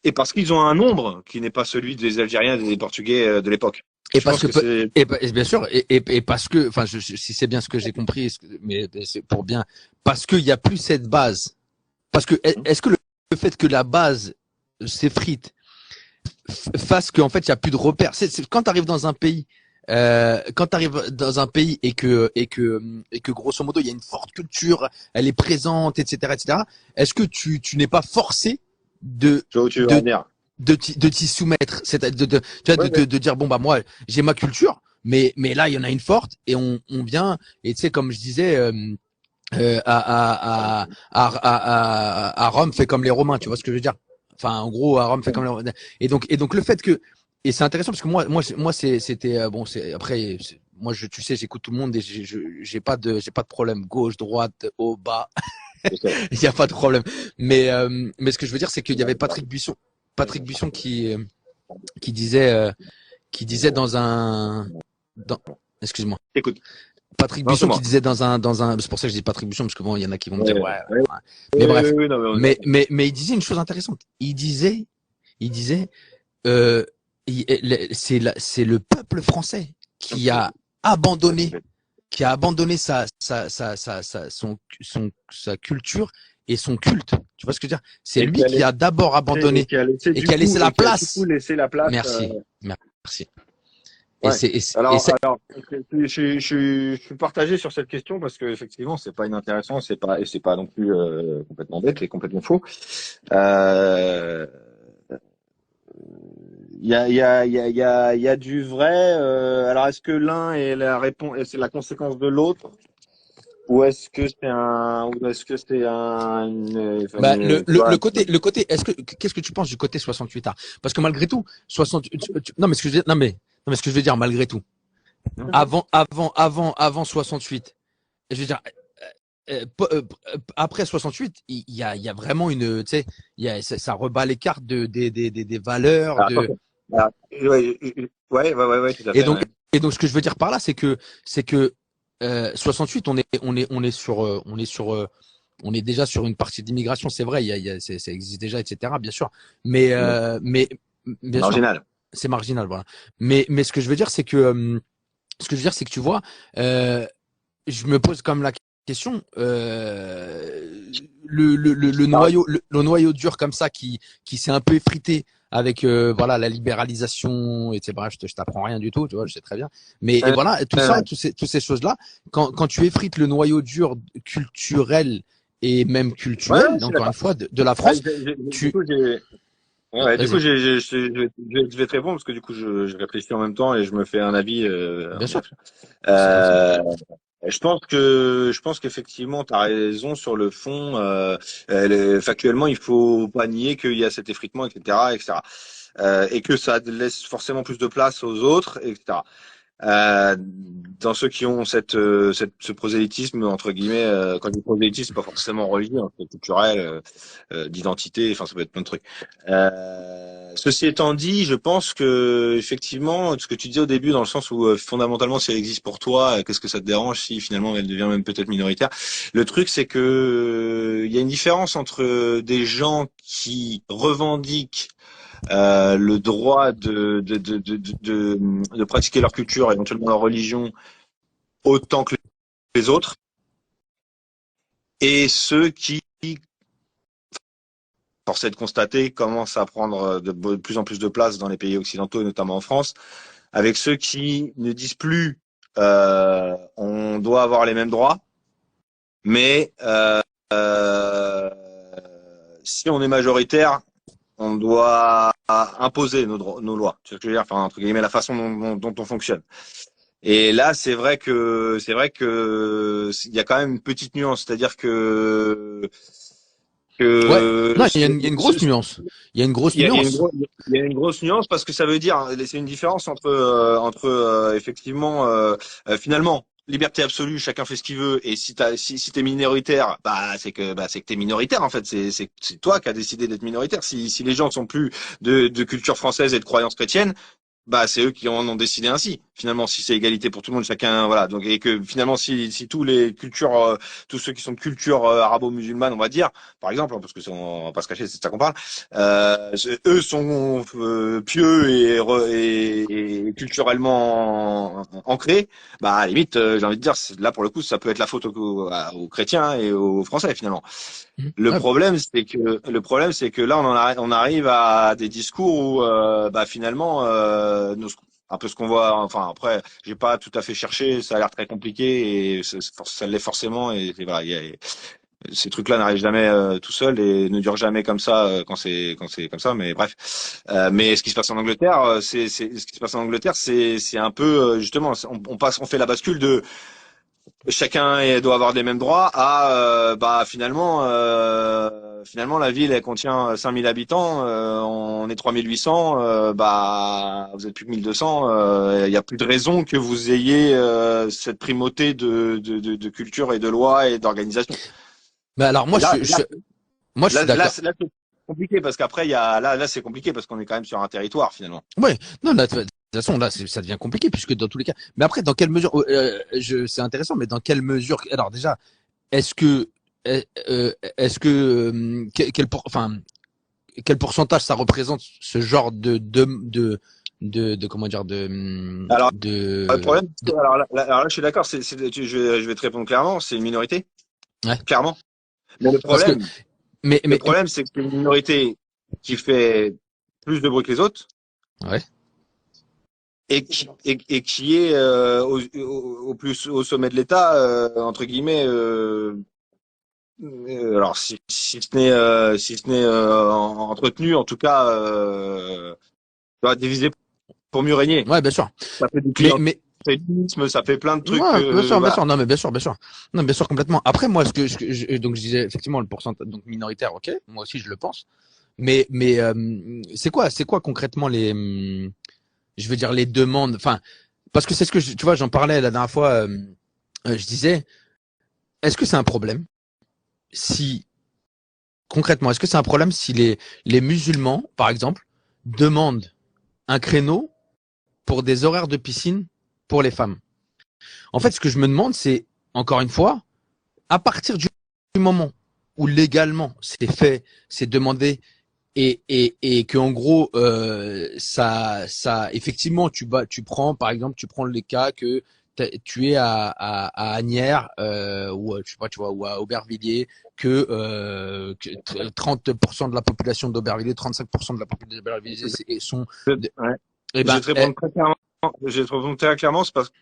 et parce qu'ils ont un nombre qui n'est pas celui des Algériens et des Portugais de l'époque. Et Je parce pense que que c'est... et bien sûr et parce que enfin si c'est bien ce que j'ai compris mais c'est pour bien parce qu'il y a plus cette base parce que est-ce que le fait que la base s'effrite fasse qu'en fait il y a plus de repères quand tu arrives dans un pays quand tu arrives dans un pays et que grosso modo il y a une forte culture elle est présente etc est-ce que tu n'es pas forcé de Tu vois où tu veux en de venir. de t'y soumettre, c'est tu vois, Ouais, ouais. de dire bon bah moi j'ai ma culture, mais là il y en a une forte et on vient et tu sais comme je disais à Rome fait comme les Romains, tu vois ce que je veux dire? Enfin en gros à Rome fait comme les Romains. Et donc le fait que et c'est intéressant parce que moi c'était bon c'est après moi tu sais j'écoute tout le monde et j'ai pas de problème gauche droite haut bas il y a pas de problème mais ce que je veux dire c'est qu'il y avait Patrick Buisson qui disait dans un dans, excuse-moi Écoute, Patrick non, c'est Buisson qui moi. disait dans un c'est pour ça que je dis Patrick Buisson parce que bon il y en a qui vont me dire Ouais, ouais, ouais, ouais. Mais ouais, bref ouais, non, mais il disait une chose intéressante il disait euh, c'est le peuple français non. qui a abandonné sa culture et son culte. Tu vois ce que je veux dire? C'est Et lui qui a d'abord abandonné et qui a laissé la qui a du coup place. laissé la place. Merci, merci. Et Ouais. c'est Alors, je suis partagé sur cette question parce que effectivement, c'est pas inintéressant, c'est pas non plus complètement bête et complètement faux. Euh, il y a du vrai. Alors, est-ce que l'un est la réponse, c'est la conséquence de l'autre, ou est-ce que c'est Bah, tu vois, le côté, qu'est-ce que tu penses du côté 68A? Parce que malgré tout, 60, non, mais ce que je veux dire, non, mais ce que je veux dire, malgré tout, avant 68, je veux dire, après 68, il y a vraiment une, tu sais, ça rebat les cartes des valeurs, alors, attention. Alors, ouais, tout à et fait, donc, ouais. ce que je veux dire par là, c'est que 68, on est sur, on est déjà sur une partie d'immigration, c'est vrai, ça existe déjà, etc. Bien sûr, mais, bien sûr, Marginal. c'est marginal, voilà. Mais ce que je veux dire, c'est que, tu vois, je me pose comme la question, le noyau dur comme ça qui s'est un peu effrité avec voilà la libéralisation, etc. Je t'apprends rien du tout, tu vois, je sais très bien. Mais et Ouais, voilà, tout ouais, ça, ouais. toutes ces choses-là, quand tu effrites le noyau dur culturel et même Ouais, cultuel, je suis encore une d'accord. fois, de la Ouais, France, du tu, coup, du coup, vas-y, je vais te répondre parce que du coup, je réfléchis en même temps et je me fais un avis. bien sûr, c'est comme ça. Euh, je pense qu'effectivement, tu as raison sur le fond. Factuellement, il faut pas nier qu'il y a cet effritement, etc., etc. Et que ça laisse forcément plus de place aux autres, etc. Dans ceux qui ont ce prosélytisme entre guillemets, quand je dis prosélytisme, c'est pas forcément religieux, hein, c'est culturel, d'identité, enfin ça peut être plein de trucs. Ceci étant dit, je pense que effectivement, ce que tu disais au début, dans le sens où fondamentalement, si elle existe pour toi, qu'est-ce que ça te dérange si finalement elle devient même peut-être minoritaire? Le truc, c'est que il y a une différence entre des gens qui revendiquent le droit de pratiquer leur culture, éventuellement leur religion, autant que les autres, et ceux qui, force est de constater, commencent à prendre de plus en plus de place dans les pays occidentaux, et notamment en France, avec ceux qui ne disent plus on doit avoir les mêmes droits, mais si on est majoritaire, on doit imposer nos lois. Tu vois ce que je veux dire? Enfin, entre guillemets, la façon dont on fonctionne. Et là, c'est vrai que il y a quand même une petite nuance, c'est-à-dire Ouais, que non, il y a une grosse nuance. Il y a une grosse il y a nuance. il y a une grosse nuance parce que ça veut dire, c'est une différence entre effectivement, finalement, liberté absolue, chacun fait ce qu'il veut, et si t'es minoritaire, c'est que t'es minoritaire en fait, c'est toi qui as décidé d'être minoritaire. Si les gens sont plus de culture française et de croyances chrétiennes, bah c'est eux qui en ont décidé ainsi. Finalement, si c'est égalité pour tout le monde, chacun voilà. Donc et que finalement si tous les cultures, tous ceux qui sont de culture arabo-musulmane, on va dire, par exemple, hein, parce que on va pas se cacher, c'est de ça qu'on parle. Eux sont pieux et culturellement ancrés. Bah à la limite, j'ai envie de dire, là pour le coup, ça peut être la faute aux chrétiens et aux Français finalement. Ouais, Le problème, c'est que là, on arrive à des discours où, bah, finalement, un peu ce qu'on voit. Enfin, après, j'ai pas tout à fait cherché. Ça a l'air très compliqué et ça l'est forcément. Et voilà, ces trucs-là n'arrivent jamais tout seuls et ne durent jamais comme ça quand c'est comme ça. Mais bref. Mais ce qui se passe en Angleterre, ce qui se passe en Angleterre, c'est un peu justement, on fait la bascule de chacun doit avoir les mêmes droits à bah finalement la ville elle contient 5000 habitants, on est 3800, bah vous êtes plus que 1200, il y a plus de raison que vous ayez cette primauté de culture et de loi et d'organisation. mais alors Et moi je suis d'accord. là c'est compliqué parce qu'après il y a là c'est compliqué parce qu'on est quand même sur un territoire finalement. Ouais, non, là, de toute façon, là, ça devient compliqué puisque dans tous les cas. Mais après, dans quelle mesure, c'est intéressant, mais dans quelle mesure, alors déjà, est-ce que, est-ce que, enfin, quel pourcentage ça représente ce genre comment dire, Alors le de, problème, alors là je suis d'accord, je vais te répondre clairement, c'est une minorité, ouais, clairement. Mais parce que, le mais, problème, c'est que c'est une minorité qui fait plus de bruit que les autres ouais, et qui est au plus au sommet de l'État, entre guillemets. Alors si ce n'est entretenu, en tout cas dois diviser pour mieux régner. Ouais, bien sûr. Ça fait du Mais clientélisme, ça fait plein de trucs. ouais, bien sûr, bien voilà. sûr. Non, mais bien sûr, bien sûr. Non, bien sûr, complètement. Après, moi, donc je disais effectivement le pourcentage donc minoritaire, ok. Moi aussi, je le pense. Mais c'est quoi concrètement je veux dire les demandes. Enfin, parce que c'est ce que tu vois, j'en parlais la dernière fois. Je disais, est-ce que c'est un problème si concrètement, est-ce que c'est un problème si les musulmans, par exemple, demandent un créneau pour des horaires de piscine pour les femmes? En fait, ce que je me demande, c'est, encore une fois, à partir du moment où légalement c'est fait, c'est demandé, et que en gros, ça, effectivement, tu prends, par exemple, tu prends les cas que tu es à Asnières, ou je sais pas, tu vois, ou à Aubervilliers, que 30% de la population d'Aubervilliers, 35% de la population d'Aubervilliers sont, Ouais. et Je vais ben, te répondre très clairement. Je vais te répondre très clairement, c'est parce que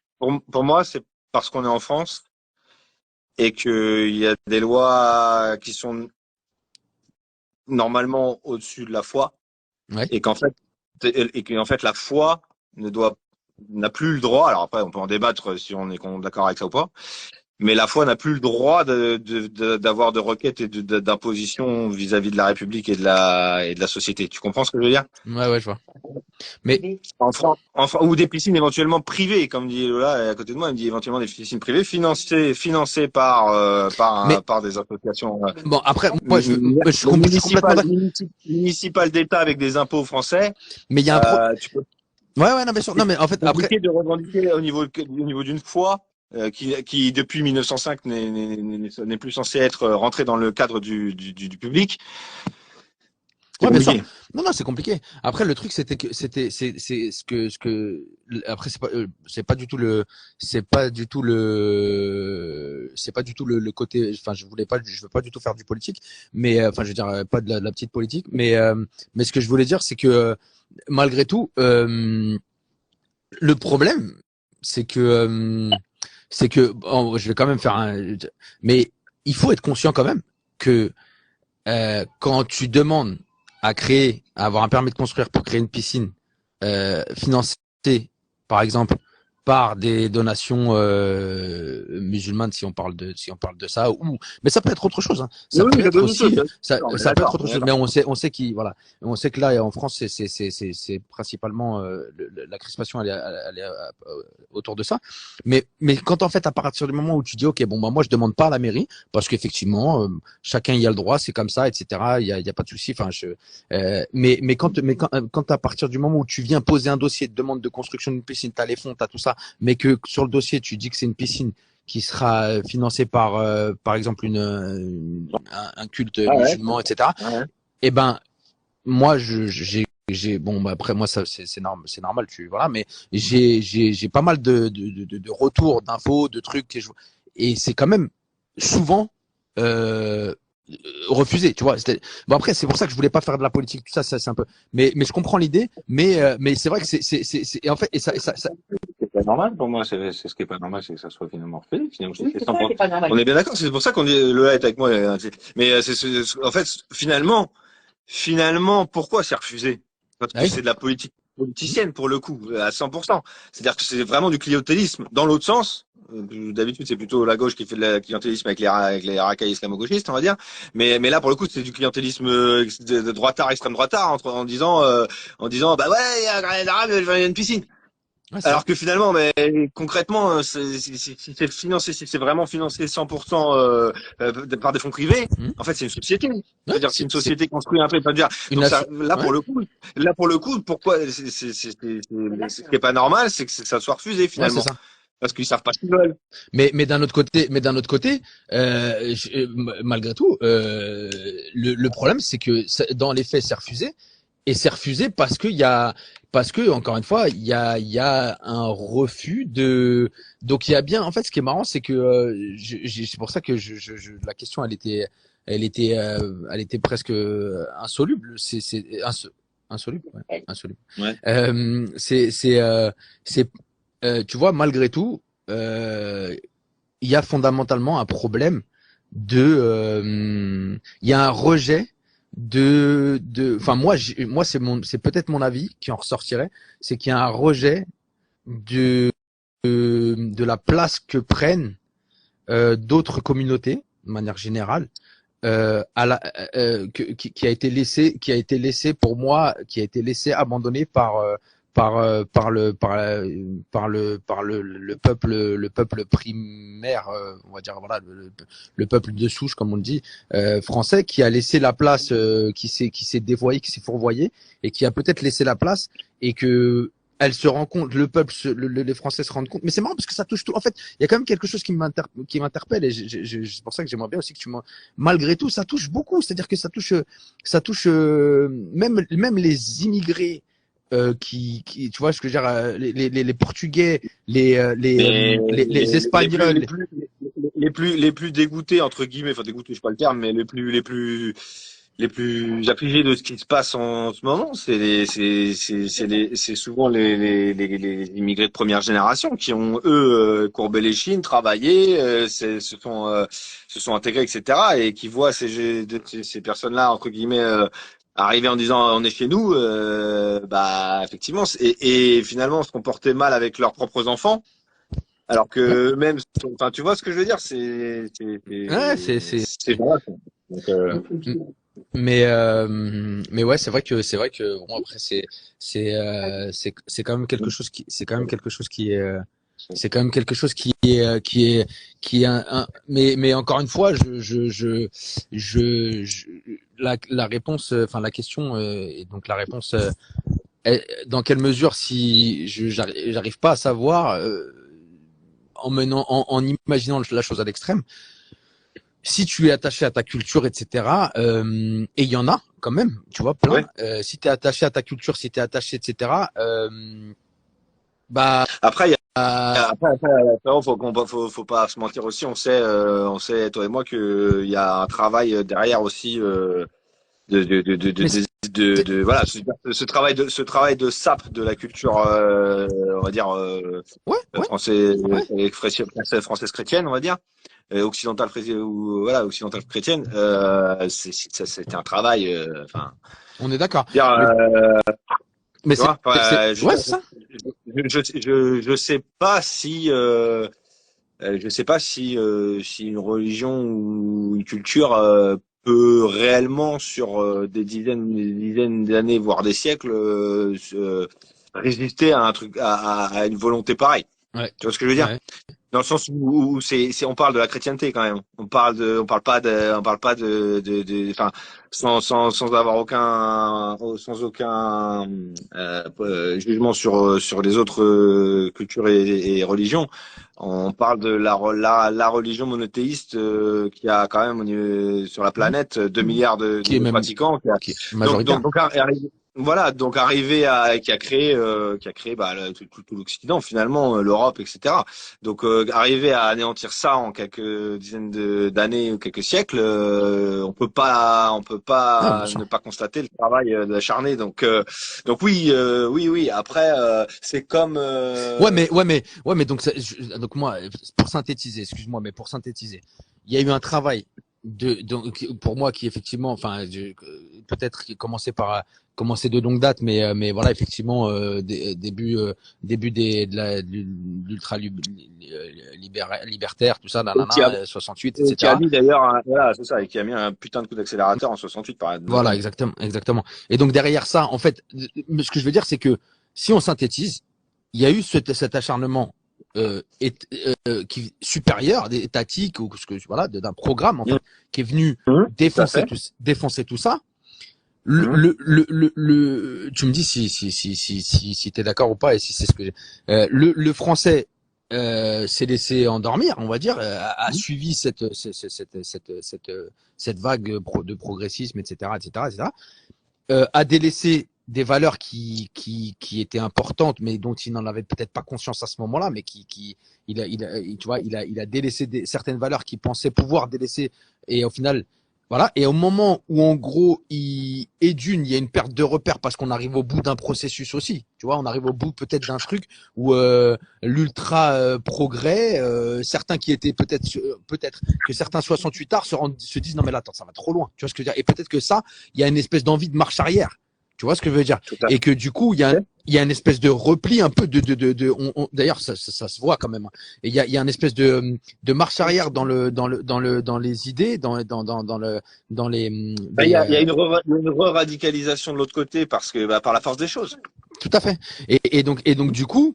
pour moi, c'est parce qu'on est en France et qu'il y a des lois qui sont normalement au-dessus de la foi ouais. et qu'en fait la foi n'a plus le droit. Alors après, on peut en débattre si on est d'accord avec ça ou pas. Mais la foi n'a plus le droit d'avoir de requêtes et d'imposition vis-à-vis de la République et de la société. Tu comprends ce que je veux dire? Ouais, je vois. Mais Enfin, ou des piscines éventuellement privées, comme dit Lola à côté de moi, il me dit éventuellement des piscines privées financées mais par des associations bon, après, moi, je suis complètement d'accord. municipales d'État avec des impôts français. Mais il y a un pro. Tu peux Ouais, non, bien sûr. Non, mais en fait, après, compliqué de revendiquer au niveau d'une foi qui depuis 1905 n'est plus censé être rentré dans le cadre du public. C'est ouais, bien sûr. compliqué. Non, c'est compliqué. Après, le truc, c'est après, c'est pas du tout le côté, enfin, je veux pas du tout faire du politique, mais, enfin, je veux dire, pas de la petite politique, mais ce que je voulais dire, c'est que, malgré tout, le problème, c'est que, bon, je vais quand même faire mais il faut être conscient quand même que, quand tu demandes à avoir un permis de construire pour créer une piscine financée, par exemple, par des donations musulmanes, si on parle de ça, ou mais ça peut être autre chose. Hein. Ça peut être aussi, ça peut être autre chose. Mais on sait qui, voilà, on sait que là en France, c'est principalement la crispation, elle est autour de ça. Mais quand en fait à partir du moment où tu dis ok, bon bah moi je demande pas à la mairie parce qu'effectivement chacun y a le droit, c'est comme ça, etc. Il y a pas de souci. Enfin, mais quand à partir du moment où tu viens poser un dossier de demande de construction d'une piscine, t'as les fonds, t'as tout ça, mais que sur le dossier tu dis que c'est une piscine qui sera financée par exemple un culte musulman, etc. Ouais. Et ben moi j'ai bon bah après moi ça c'est normal voilà, mais j'ai pas mal de retours d'infos, de trucs et c'est quand même souvent euh, refusé, tu vois. Bon après c'est pour ça que je voulais pas faire de la politique, tout ça c'est un peu, mais je comprends l'idée, mais c'est vrai que c'est en fait et ça C'est pas normal pour moi, c'est ce qui est pas normal, c'est que ça soit finalement refait. Finalement, Oui, c'est ça qui est pas normal. on est bien d'accord, c'est pour ça qu'on dit Lola est avec moi. Mais en fait, finalement, pourquoi c'est refusé? Parce que oui. c'est de la politique politicienne pour le coup, à 100%. C'est-à-dire que c'est vraiment du clientélisme dans l'autre sens. D'habitude, c'est plutôt la gauche qui fait de la clientélisme avec les racailles islamo-gauchistes, on va dire. Mais là, pour le coup, c'est du clientélisme de droitard, extrême droitard, en disant, bah ouais, il y a un arabe, il y a une piscine. Ouais, Alors que finalement, mais concrètement, si c'est financé, si c'est vraiment financé 100% par des fonds privés, en fait, c'est une société. C'est-à-dire que c'est une société construite un peu, pas dire. Donc ça, là pour le coup, pourquoi ce qui est pas normal, c'est que ça soit refusé finalement, c'est ça. parce qu'ils savent pas ce qu'ils veulent. Mais d'un autre côté, malgré tout, le problème c'est que dans les faits c'est refusé. Et c'est refusé parce que encore une fois il y a un refus de, donc il y a bien, en fait ce qui est marrant c'est que c'est pour ça que la question elle était presque insoluble, insoluble, ouais, insoluble. Ouais. C'est tu vois, malgré tout il y a fondamentalement un problème il y a un rejet enfin moi c'est peut-être mon avis qui en ressortirait, c'est qu'il y a un rejet de la place que prennent d'autres communautés de manière générale, qui a été laissé pour moi, qui a été laissé abandonné le peuple primaire, on va dire voilà le peuple de souche comme on le dit, français, qui a laissé la place, qui s'est dévoyé, qui s'est fourvoyé, et qui a peut-être laissé la place, et que elle se rend compte, le peuple, les Français se rendent compte. Mais c'est marrant parce que ça touche tout. En fait, il y a quand même quelque chose qui m'interpelle, et c'est pour ça que j'aimerais bien aussi que malgré tout, ça touche beaucoup. C'est-à-dire que ça touche même les immigrés tu vois ce que je veux dire, les Portugais, les Espagnols. Les plus dégoûtés entre guillemets, enfin dégoûtés, je sais pas le terme, mais les plus affligés de ce qui se passe en ce moment, c'est souvent les immigrés de première génération qui ont eux courbé les chines, travaillé, se sont intégrés, etc. et qui voient ces personnes-là entre guillemets arriver en disant on est chez nous, bah effectivement, et finalement se comporter mal avec leurs propres enfants. Alors que même, enfin, tu vois ce que je veux dire, Ouais, c'est vrai. Donc, mais ouais, c'est vrai que bon, après c'est quand même quelque chose qui est mais encore une fois, la réponse, enfin la question, et donc la réponse, dans quelle mesure, si j'arrive pas à savoir, en imaginant la chose à l'extrême, si tu es attaché à ta culture, etc., et il y en a quand même, tu vois, plein. ouais. Si tu es attaché à ta culture, si tu es attaché, etc., bah, Après, faut pas se mentir aussi. On sait, toi et moi, que il y a un travail derrière aussi mais voilà, ce travail de sape de la culture, on va dire ouais, ouais, ouais. française chrétienne, on va dire. Occidentale ou voilà occidentale chrétienne, c'était un travail, enfin, On est d'accord. dire, Mais tu vois, ouais, c'est ça. je sais pas si je sais pas si une religion ou une culture peut réellement sur des dizaines d'années voire des siècles résister à un truc à une volonté pareille. Ouais, Tu vois ce que je veux dire? ouais. Dans le sens où on parle de la chrétienté quand même. On parle pas enfin, sans avoir sans aucun jugement sur les autres cultures et religions. On parle de la religion monothéiste qui a quand même sur la planète 2 milliards Qui est de même, pratiquants. qui est majoritaire. Voilà, donc arrivé qui a créé bah, tout l'Occident finalement, l'Europe, etc. Donc arriver à anéantir ça en quelques dizaines d'années ou quelques siècles, on peut Ah, bien pas sûr. ne pas constater le travail acharné. Donc oui, oui. Après, c'est comme Ouais, mais donc, donc moi, pour synthétiser, excuse-moi, mais pour synthétiser, il y a eu un travail pour moi qui effectivement, enfin, peut-être qui commencé de longue date, mais voilà, effectivement, début de l'ultra libertaire, tout ça, qui a, nanana, 68, qui a etc. mis d'ailleurs, voilà, c'est ça, et qui a mis un putain de coup d'accélérateur en 68 Voilà, notamment. exactement, exactement. Et donc derrière ça, en fait, ce que je veux dire, c'est que si on synthétise, il y a eu cet acharnement qui supérieur, étatique, ou ce que voilà, d'un programme en Mmh. fait, qui est venu Tout à fait. défoncer tout ça. Mmh. Tu me dis si t'es d'accord ou pas, et si c'est ce que le français s'est laissé endormir, on va dire, a suivi cette vague de progressisme, etc., etc., etc., a délaissé des valeurs qui étaient importantes, mais dont il n'en avait peut-être pas conscience à ce moment-là, mais tu vois, il a délaissé certaines valeurs qu'il pensait pouvoir délaisser, et au final, Voilà. Et au moment où, en gros, il y a une perte de repère parce qu'on arrive au bout d'un processus aussi. Tu vois, on arrive au bout peut-être d'un truc où l'ultra progrès, certains qui étaient peut-être que certains 68 arts se disent non mais là attends, ça va trop loin. Tu vois ce que je veux dire? Et peut-être que ça, il y a une espèce d'envie de marche arrière. Tu vois ce que je veux dire? Tout à Et que du coup, il y a une espèce de repli un peu d'ailleurs, ça se voit quand même. Et il y a une espèce de marche arrière dans les idées, dans Il y a, il y a les, une re-radicalisation de l'autre côté parce que par la force des choses. tout à fait. Et donc du coup,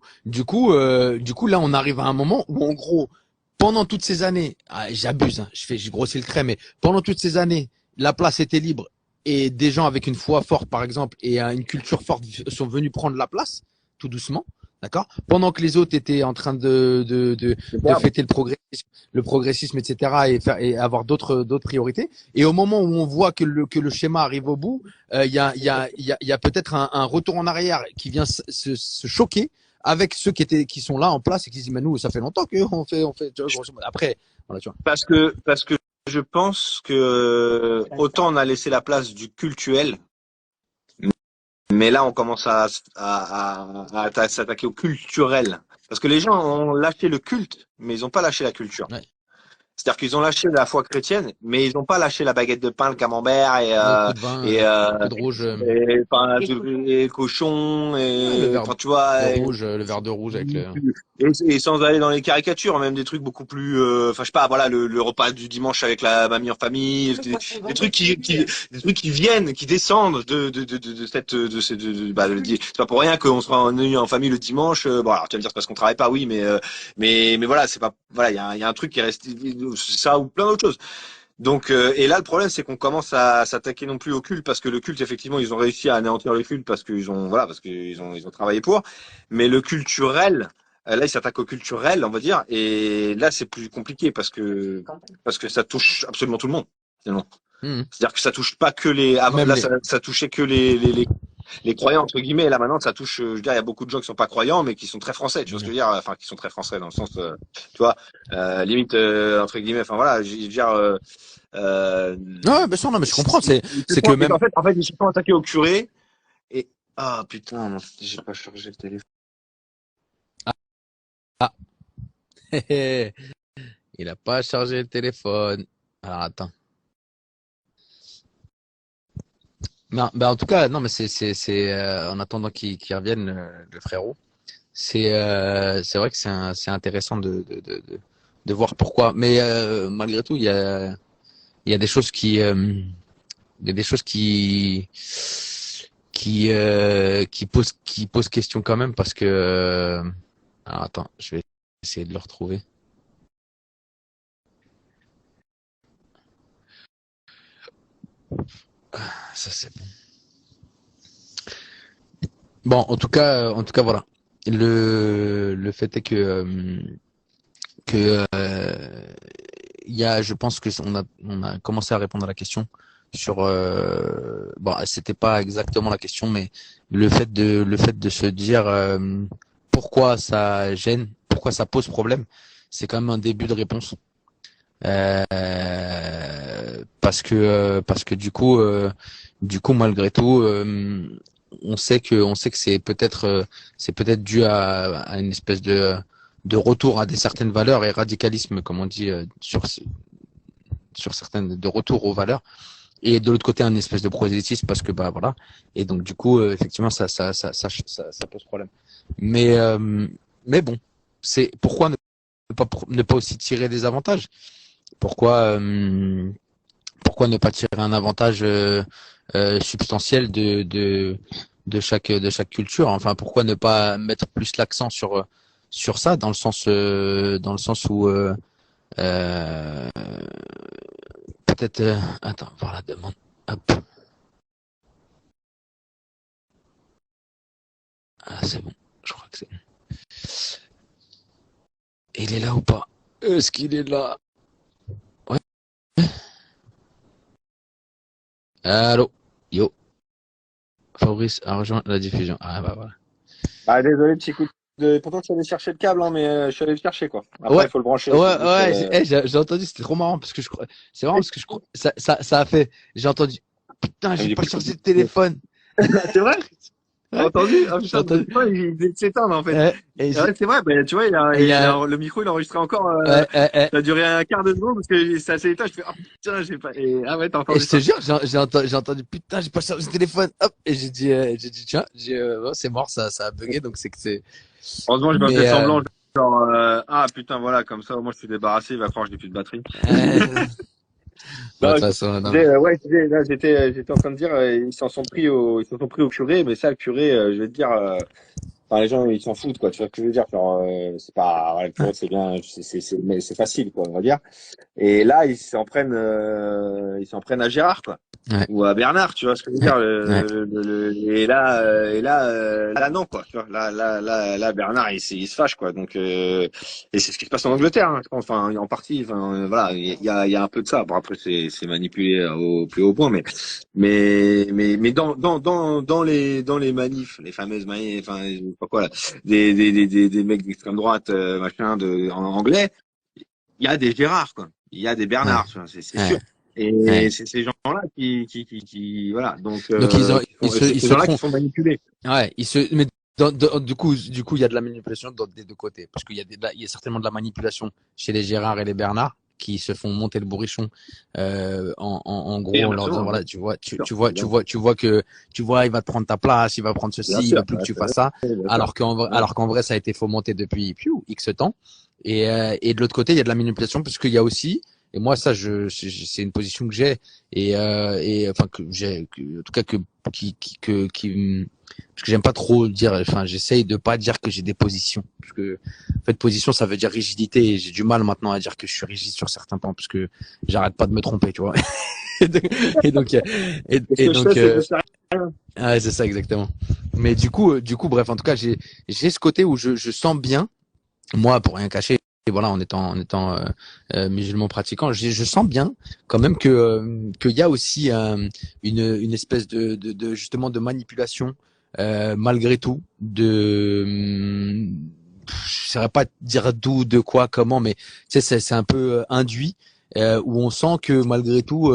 là, on arrive à un moment où, en gros, pendant toutes ces années, j'abuse, hein, j'ai grossi le trait, mais pendant toutes ces années, la place était libre et des gens avec une foi forte, par exemple, et une culture forte sont venus prendre la place, tout doucement. D'accord. Pendant que les autres étaient en train de fêter le progressisme, etc., et avoir d'autres priorités. Et au moment où on voit que le schéma arrive au bout, il y a peut-être un retour en arrière qui vient se choquer avec ceux qui sont là en place et qui disent mais nous ça fait longtemps qu'on fait tu vois, grosso modo. Après voilà tu vois. Parce que je pense que autant on a laissé la place du cultuel, mais là on commence à s'attaquer au culturel. Parce que les gens ont lâché le culte, mais ils n'ont pas lâché la culture. Ouais. C'est-à-dire qu'ils ont lâché la foi chrétienne, mais ils n'ont pas lâché la baguette de pain, le camembert Le coup de vin, et, coup de rouge, et cochon le et verre enfin tu vois de rouge, le verre de rouge avec le. et sans aller dans les caricatures, même des trucs beaucoup plus enfin je sais pas voilà le repas du dimanche avec la mamie en famille, des trucs des trucs qui viennent, qui descendent de cette c'est pas pour rien qu'on sera en famille le dimanche. Bon alors tu vas me dire c'est parce qu'on travaille pas, oui, mais voilà, c'est pas voilà, il y a un truc qui est resté ça ou plein d'autres choses. Donc et là le problème c'est qu'on commence à s'attaquer non plus au culte parce que le culte effectivement ils ont réussi à anéantir le culte parce qu'ils ont voilà parce qu'ils ont travaillé pour, mais le culturel là ils s'attaquent au culturel on va dire et là c'est plus compliqué parce que ça touche absolument tout le monde finalement. Mmh. C'est-à-dire que ça touche pas que les Même là les. ça touchait que les croyants entre guillemets. Là maintenant ça touche je veux dire il y a beaucoup de gens qui sont pas croyants mais qui sont très français, tu vois ce que je veux dire, enfin qui sont très français dans le sens tu vois limite entre guillemets enfin voilà je veux dire Ouais, bien sûr, non, mais je comprends. C'est que même. en fait, ils se sont attaqués au curé et ah putain, non, j'ai pas chargé le téléphone. Ah, il a pas chargé le téléphone. Alors attends. Non, bah en tout cas, non, mais c'est en attendant qu'il revienne le frérot. C'est vrai que c'est intéressant de voir pourquoi. Mais malgré tout, il y a des choses il y a des choses qui posent question quand même parce que alors attends, je vais essayer de le retrouver. Ça c'est bon. Bon, en tout cas voilà. Le fait est que il y a, je pense que on a commencé à répondre à la question sur bon, c'était pas exactement la question, mais le fait de se dire pourquoi ça gêne, pourquoi ça pose problème, c'est quand même un début de réponse. Parce que du coup malgré tout on sait que c'est peut-être dû à une espèce de retour à des certaines valeurs et radicalisme comme on dit sur certaines de retour aux valeurs et de l'autre côté un espèce de prosélytisme parce que bah voilà et donc du coup effectivement ça pose problème mais bon c'est pourquoi ne pas aussi tirer des avantages pourquoi pourquoi ne pas tirer un avantage substantiel de chaque culture enfin pourquoi ne pas mettre plus l'accent sur ça dans le sens où euh, peut-être attends voir la demande hop ah c'est bon je crois que c'est bon il est là ou pas est-ce qu'il est là ouais allô yo Fabrice a rejoint la diffusion ah bah voilà Ah désolé petit coup pourtant, je suis allé chercher le câble, hein, mais je suis allé le chercher, quoi. Après, Ouais, il faut le brancher. ouais, C'est juste, ouais. J'ai entendu, c'était trop marrant parce que je crois, c'est marrant parce que je crois, ça a fait. J'ai entendu. Putain, elle j'ai me dit, pas chargé le téléphone. c'est vrai? T'as Ouais, entendu? Ah j'ai putain, entendu. il venait de s'éteindre, en fait. Et Ouais, c'est vrai, bah, tu vois, et il y a, le micro, il a enregistré encore, ouais, ça a duré un quart de seconde parce que ça s'est éteint. Je fais, ah putain, j'ai pas, ah ouais, t'as et entendu je te ça. jure, j'ai entendu, putain, j'ai pas chargé le téléphone. Hop, et j'ai dit, tiens, ouais, c'est mort, ça a bugué, donc c'est que c'est, Heureusement, je me faisais mais, semblant, genre, ah putain, voilà, comme ça, moi, je suis débarrassé, il va croire que j'ai plus de batterie. bah, de Non, toute façon, je non. disais, ouais, je disais, là, j'étais en train de dire, ils s'en sont pris au curé, mais ça, le curé, je vais te dire, enfin, les gens, ils s'en foutent, quoi. Tu vois ce que je veux dire? Genre, c'est pas, ouais, le Ouais, curé, c'est bien, mais c'est facile, quoi, on va dire. Et là, ils s'en prennent à Gérard, quoi. ouais, Ou à Bernard, tu vois ce que je veux ouais, dire? ouais. Là, non, quoi. Tu vois, là, Bernard, il se fâche, quoi. Donc, et c'est ce qui se passe en Angleterre, hein, je pense. Enfin, en partie, enfin, voilà, il y a un peu de ça. Bon, après, c'est manipulé au plus haut point, mais dans les manifs, les fameuses manifs, enfin, je sais pas quoi, là, des mecs d'extrême droite, machin, en anglais, il y a des Gérard, quoi. Il y a des Ouais, Bernard, tu vois, c'est ouais, sûr. Et ouais. c'est ces gens-là voilà. Donc, Donc c'est ces ils se gens-là qui trompent. sont manipulés. Ouais, mais du coup, il y a de la manipulation des deux côtés, parce qu'il y a il y a certainement de la manipulation chez les Gérard et les Bernard qui se font monter le bourrichon, en Et gros, en leur disant inversement, voilà, bien sûr, évidemment. tu vois, il va te prendre ta place, il va prendre Bien ceci, il sûr, veut plus que ouais, tu fasses ça, bien sûr. Ouais. alors qu'en vrai, ça a été fomenté depuis X temps. Et de l'autre côté, il y a de la manipulation, parce qu'il y a aussi, et moi ça, c'est une position que j'ai, et enfin que j'ai, en tout cas qui parce que j'aime pas trop dire, enfin j'essaye de pas dire que j'ai des positions, parce que en fait position ça veut dire rigidité, et j'ai du mal maintenant à dire que je suis rigide sur certains points, parce que j'arrête pas de me tromper, tu vois. et donc et donc Et ce et que je fais, donc c'est que je sais rien. ouais, c'est ça exactement. Mais du coup bref, en tout cas j'ai ce côté où je sens bien, moi pour rien cacher, et voilà, en étant musulman pratiquant, je sens bien quand même que qu'il y a aussi une espèce de justement de manipulation, malgré tout, je saurais pas dire d'où, de quoi, comment, mais tu sais c'est un peu induit, où on sent que malgré tout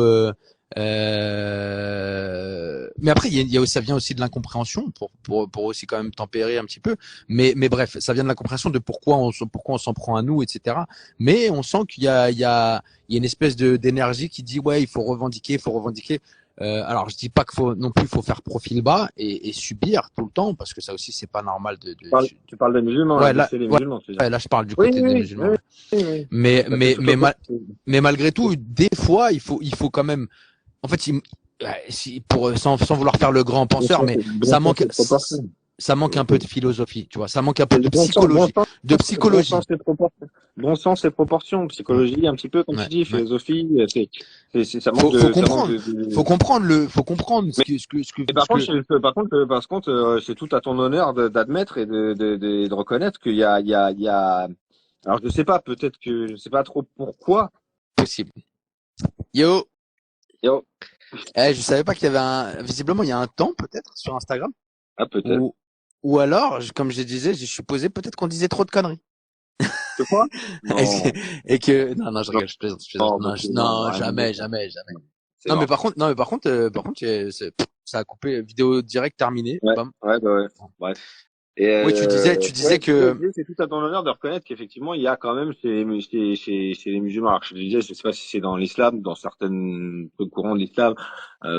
mais après il y a aussi, ça vient aussi de l'incompréhension, pour aussi quand même tempérer un petit peu, mais bref, ça vient de la compréhension de pourquoi on s'en prend à nous, etc. Mais on sent qu'il y a une espèce d'énergie qui dit ouais, il faut revendiquer, il faut revendiquer. Alors je dis pas qu'il faut non plus, faut faire profil bas et subir tout le temps, parce que ça aussi c'est pas normal Tu parles des musulmans, là, ouais de là chez les ouais, musulmans, tu veux dire. ouais, là je parle du Oui, côté des oui, musulmans, oui, ouais. oui, oui. mais Bah, c'est mais tout mais opposé. ma- mais malgré tout, des fois il faut quand même, en fait, sans vouloir faire le grand penseur, mais Bon sens et proportion. ça manque un peu de philosophie, tu vois. Ça manque un peu de Bon psychologie, de bon psychologie. sens et proportion. Bon sens et proportion. Ouais, Psychologie, un petit peu, comme ouais, tu dis, ouais. philosophie, Faut comprendre faut comprendre Mais par contre, c'est tout à ton honneur d'admettre et de reconnaître il y a, alors je sais pas, peut-être que je sais pas trop pourquoi. possible. Yo, Yo. je savais pas qu'il y avait visiblement il y a un temps peut-être sur Instagram, Ah, peut-être. ou ou alors, comme je disais, j'ai supposé peut-être qu'on disait trop de conneries. Tu crois? Non. Non, je Non, rigole, je plaisante. non, Non, non, non, rien à dire. jamais, jamais, jamais. C'est mort. Non, mais par contre, ça a coupé, vidéo direct terminée, Ouais, bam. ouais, bah ouais. Bref. Et Oui, tu disais ouais, que, c'est tout à ton honneur de reconnaître qu'effectivement, il y a quand même chez les musulmans, alors je te disais, je sais pas si c'est dans l'islam, dans certaines courants de l'islam,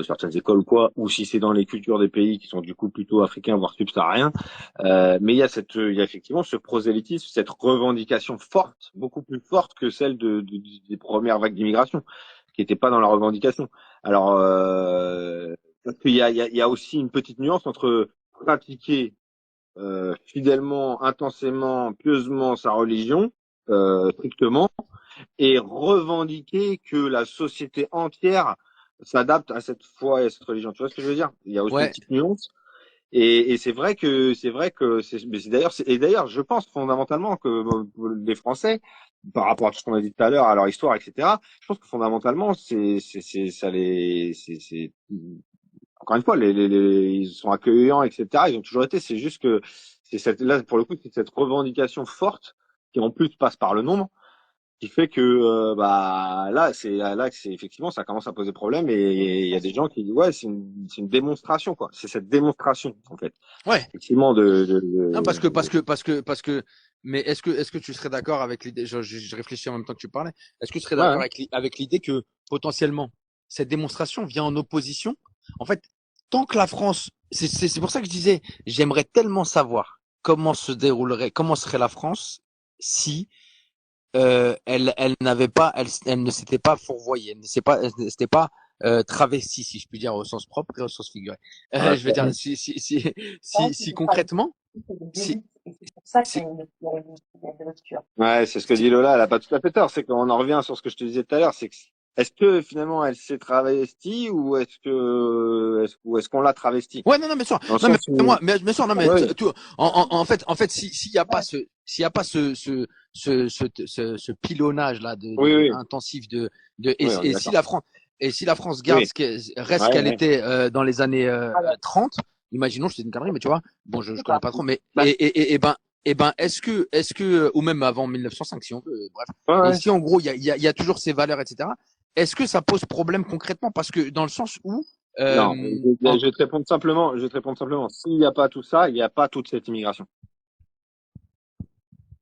certaines écoles ou quoi, ou si c'est dans les cultures des pays qui sont du coup plutôt africains, voire subsahariens, mais il y a effectivement ce prosélytisme, cette revendication forte, beaucoup plus forte que celle des premières vagues d'immigration, qui n'étaient pas dans la revendication. Alors, parce il y a aussi une petite nuance entre pratiquer fidèlement, intensément, pieusement sa religion, strictement, et revendiquer que la société entière s'adapte à cette foi et à cette religion. Tu vois ce que je veux dire? Il y a aussi une ouais, petite nuance. Et c'est vrai que mais et d'ailleurs, je pense fondamentalement que les Français, par rapport à tout ce qu'on a dit tout à l'heure, à leur histoire, etc., je pense que fondamentalement, ça encore une fois, ils sont accueillants, etc. Ils ont toujours été. C'est juste que là, pour le coup, c'est cette revendication forte qui en plus passe par le nombre, qui fait que là que c'est effectivement ça commence à poser problème et il y a des gens qui disent ouais c'est une démonstration quoi, c'est cette démonstration en fait Ouais. effectivement Non, parce que, mais est-ce que tu serais d'accord avec l'idée, je réfléchis en même temps que tu parlais, est-ce que tu serais d'accord ouais, avec l'idée que potentiellement cette démonstration vient en opposition? En fait, tant que la France, c'est pour ça que je disais, j'aimerais tellement savoir comment serait la France si elle n'avait pas, elle ne s'était pas fourvoyée, elle ne s'était pas travestie, si je puis dire, au sens propre et au sens figuré. ouais, Je veux dire, si concrètement, si, C'est pour ça qu'il si, y a une rupture. ouais, c'est ce que si, dit Lola, elle a pas tout à fait tort, c'est qu'on en revient sur ce que je te disais tout à l'heure, c'est que est-ce que finalement elle s'est travestie ou est-ce qu'on l'a travestie ouais, non, non, bien sûr, dans le non, mais sens où moi, mais bien sûr, non, mais ouais, tout, en fait, s'il y a pas s'il y a pas ce pilonnage là oui, oui, intensif oui, on est si d'accord. la France garde Oui, reste ce ouais, qu'elle ouais. était dans les années Alors, 30, imaginons, je dis une connerie, mais tu vois, bon, je c'est connais ça. pas trop, mais Bah, et ben, est-ce que, ou même avant 1905, si on veut, bref, ouais, et ouais. si en gros il y a toujours ces valeurs, etc. Est-ce que ça pose problème concrètement? Parce que dans le sens où Non, en- je vais te répondre simplement. Je vais te répondre simplement. S'il n'y a pas tout ça, il n'y a pas toute cette immigration.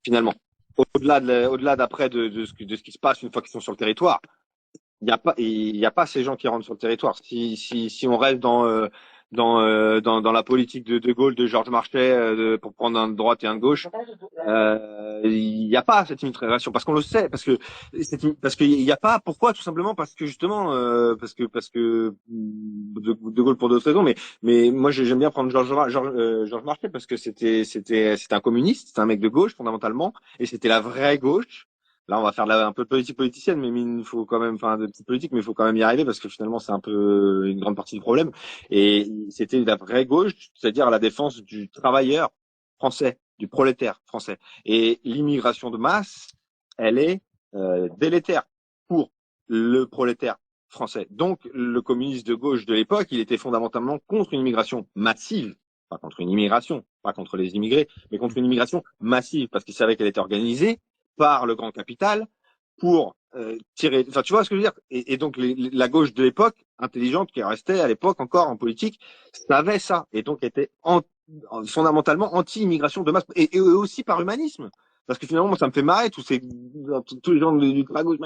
Finalement, au-delà d'après de ce qui se passe une fois qu'ils sont sur le territoire, il y a pas ces gens qui rentrent sur le territoire. Si on reste dans la politique de Gaulle, de Georges Marchais, pour prendre un de droite et un de gauche, il n'y a pas cette immigration parce qu'on le sait, parce qu'il n'y a pas. Pourquoi? Tout simplement parce que justement, parce que de Gaulle pour d'autres raisons, mais moi j'aime bien prendre Georges Marchais parce que c'était un communiste, c'était un mec de gauche fondamentalement, et c'était la vraie gauche. Là, on va faire un peu de politique politicienne, mais il faut quand même, enfin, de petite politique, mais il faut quand même y arriver parce que finalement, c'est un peu une grande partie du problème. Et c'était la vraie gauche, c'est-à-dire la défense du travailleur français, du prolétaire français. Et l'immigration de masse, elle est délétère pour le prolétaire français. Donc, le communiste de gauche de l'époque, il était fondamentalement contre une immigration massive, pas contre une immigration, pas contre les immigrés, mais contre une immigration massive, parce qu'il savait qu'elle était organisée par le grand capital pour tirer. Enfin, tu vois ce que je veux dire. Et donc la gauche de l'époque, intelligente, qui restait à l'époque encore en politique, savait ça et donc était fondamentalement anti-immigration de masse et aussi par humanisme. Parce que finalement, moi, ça me fait marrer tous les gens du gauche,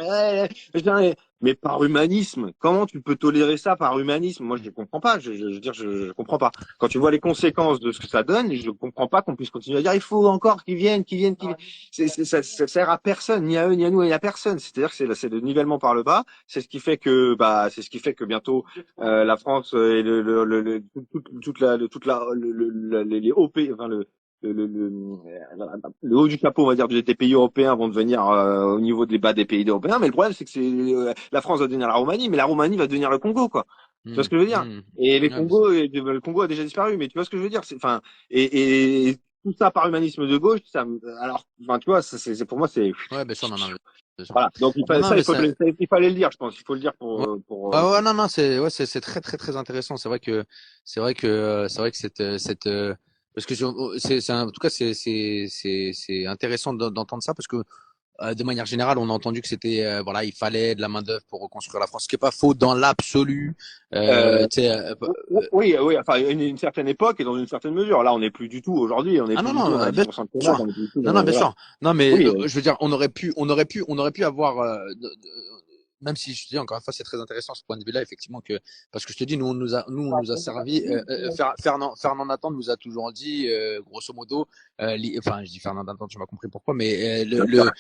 mais par humanisme. Comment tu peux tolérer ça par humanisme? Moi, je ne comprends pas. Je veux dire, je comprends pas. Quand tu vois les conséquences de ce que ça donne, je ne comprends pas qu'on puisse continuer à dire il faut encore qu'ils viennent, qu'ils viennent, qu'ils viennent. Ça sert à personne, ni à eux, ni à nous, ni à personne. C'est-à-dire que c'est le nivellement par le bas. C'est ce qui fait que bientôt la France et les OP, enfin le haut du chapeau, on va dire, des pays européens vont devenir au niveau des bas des pays européens. Mais le problème, c'est que la France va devenir la Roumanie, mais la Roumanie va devenir le Congo, quoi. Tu vois ce que je veux dire? Et ouais, bien sûr. Le Congo a déjà disparu, mais tu vois ce que je veux dire? Enfin, et tout ça par humanisme de gauche, alors, enfin, tu vois, pour moi, c'est, Ouais, bien sûr, non, non, bien sûr. voilà. Donc, Non, non, mais il fallait le dire, je pense. Il faut le dire ouais, ouais, non, non, c'est très, très, très intéressant. C'est vrai que parce que en tout cas, c'est intéressant d'entendre ça parce que de manière générale, on a entendu que c'était voilà, il fallait de la main d'œuvre pour reconstruire la France, ce qui est pas faux dans l'absolu. Euh, Tu sais, oui, oui, enfin, une certaine époque et dans une certaine mesure. Là, on n'est plus du tout aujourd'hui, on n'est ah plus non du tout, non, on a bien 10% de chômage, sûr, on n'est plus du tout, non non bien voilà. sûr, non mais Oui, je veux dire, on aurait pu avoir même si je te dis encore une fois, c'est très intéressant ce point de vue-là, effectivement que parce que je te dis, on nous a servi. Fernand Nathan nous a toujours dit, grosso modo, enfin, je dis Fernand Nathan, tu m'as compris pourquoi, mais bien sûr.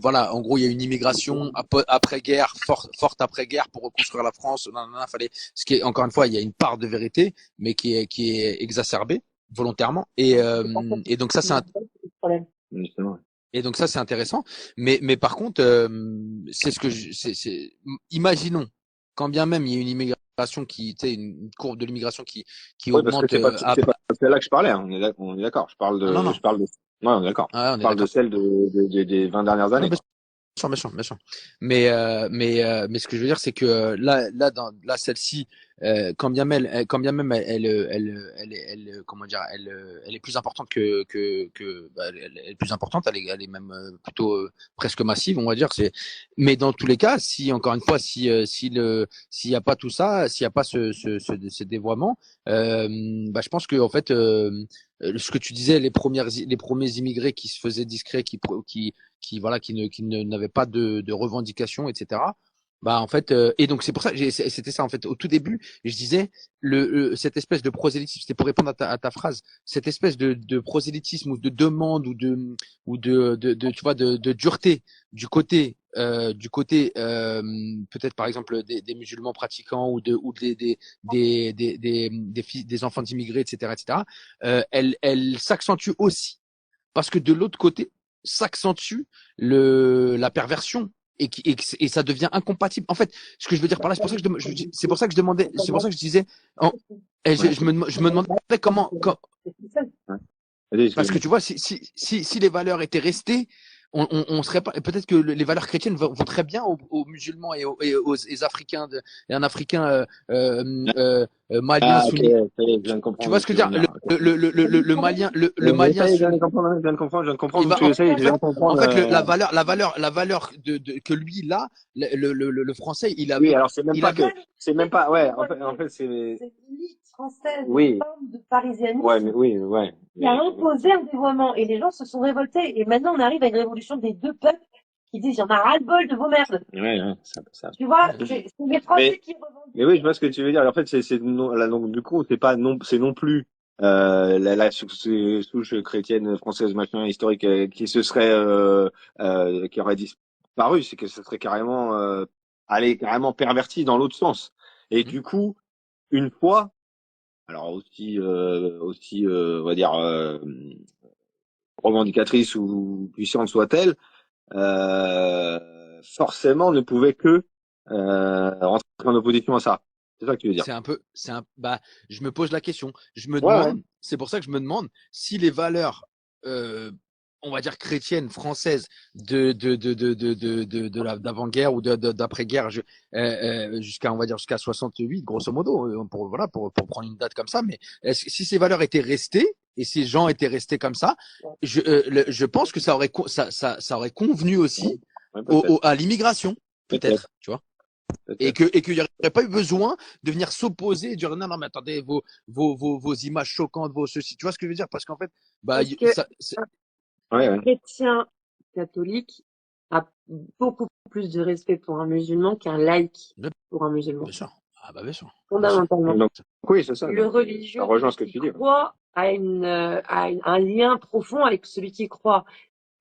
voilà, en gros, il y a une immigration après-guerre, forte après-guerre pour reconstruire la France. Non, non, non, fallait, ce qui est encore une fois, il y a une part de vérité, mais qui est exacerbée volontairement. Et donc ça, Justement. et donc ça, c'est intéressant. Mais par contre, c'est ce que imaginons, quand bien même il y a une immigration tu sais, une courbe de l'immigration qui Oui, parce que augmente c'est pas celle-là que je parlais, hein. On est d'accord. ah, non, non, Ouais, on est d'accord. ah, on Je est parle de d'accord. celle des 20 dernières Non, années, bien quoi. sûr, bien sûr, bien sûr. Mais ce que je veux dire, c'est que là, celle-ci, quand bien même comment dire, elle est plus importante elle est plus importante, elle est même plutôt presque massive, on va dire. Mais dans tous les cas, si encore une fois, s'il y a pas tout ça, s'il y a pas ce dévoiement, je pense que en fait, ce que tu disais, les premiers immigrés qui se faisaient discrets, voilà, qui n'avaient pas de revendications, etc. Bah en fait, et donc c'est pour ça, c'était ça en fait au tout début, je disais cette espèce de prosélytisme, c'était pour répondre à ta phrase, cette espèce de prosélytisme ou de demande ou tu vois de dureté du côté peut-être par exemple des musulmans pratiquants ou des enfants d'immigrés, etc. Elle s'accentue aussi parce que de l'autre côté s'accentue la perversion et ça devient incompatible. En fait, ce que je veux dire par là, c'est pour ça que c'est pour ça que je demandais, c'est pour ça que je disais, et je me demandais parce que tu vois, si les valeurs étaient restées, on serait pas. Peut-être que les valeurs chrétiennes vont très bien aux musulmans et aux Africains, et un Africain malien Ok, sunni. ça y est, je viens de comprendre. Tu vois ce que je veux dire? Le malien, le Mais malien ça y est, je viens sunni. de comprendre, je viens de comprendre, je viens de comprendre Il où va, tu essayes, je viens de en comprendre. fait, la valeur que lui là, le français, Oui, alors c'est même il pas avait. c'est même pas, ouais, en fait, C'est l'élite française, une oui, forme de parisianisme ouais, mais oui, ouais, qui a imposé un dévoiement. Et les gens se sont révoltés. Et maintenant, on arrive à une révolution des deux peuples qui disent, il y en a ras-le-bol de vos merdes. ouais, ça. Tu vois, c'est les Français qui revendiquent. Mais oui, je vois ce que tu veux dire. En fait, c'est non, là, donc, du coup, c'est non plus la souche chrétienne française machin historique qui se serait qui aurait disparu, c'est que ce serait carrément carrément perverti dans l'autre sens. Et du coup, une fois, alors aussi on va dire revendicatrice ou puissante soit-elle, forcément ne pouvait que rentrer en opposition à ça. C'est ça que tu veux dire. Je me pose la question. Je me Ouais, ouais. demande, c'est pour ça que je me demande si les valeurs, on va dire chrétiennes, françaises d'avant-guerre ou d'après-guerre, jusqu'à, on va dire, jusqu'à 68, grosso modo, pour prendre une date comme ça. Mais si ces valeurs étaient restées et ces gens étaient restés comme ça, je pense que ça aurait convenu aussi Ouais, peut-être. à l'immigration, peut-être, tu vois. Et qu'il n'y aurait pas eu besoin de venir s'opposer et dire non, non, mais attendez, vos images choquantes, vos ceci. Tu vois ce que je veux dire? Parce qu'en fait, Parce que Ouais. chrétien catholique a beaucoup plus de respect pour un musulman qu'un laïc pour un musulman. Bien sûr. Ah bah bien sûr. Fondamentalement. Donc, oui, c'est ça. Le religieux Ça rejoint ce que tu dis. croit a un lien profond avec celui qui croit.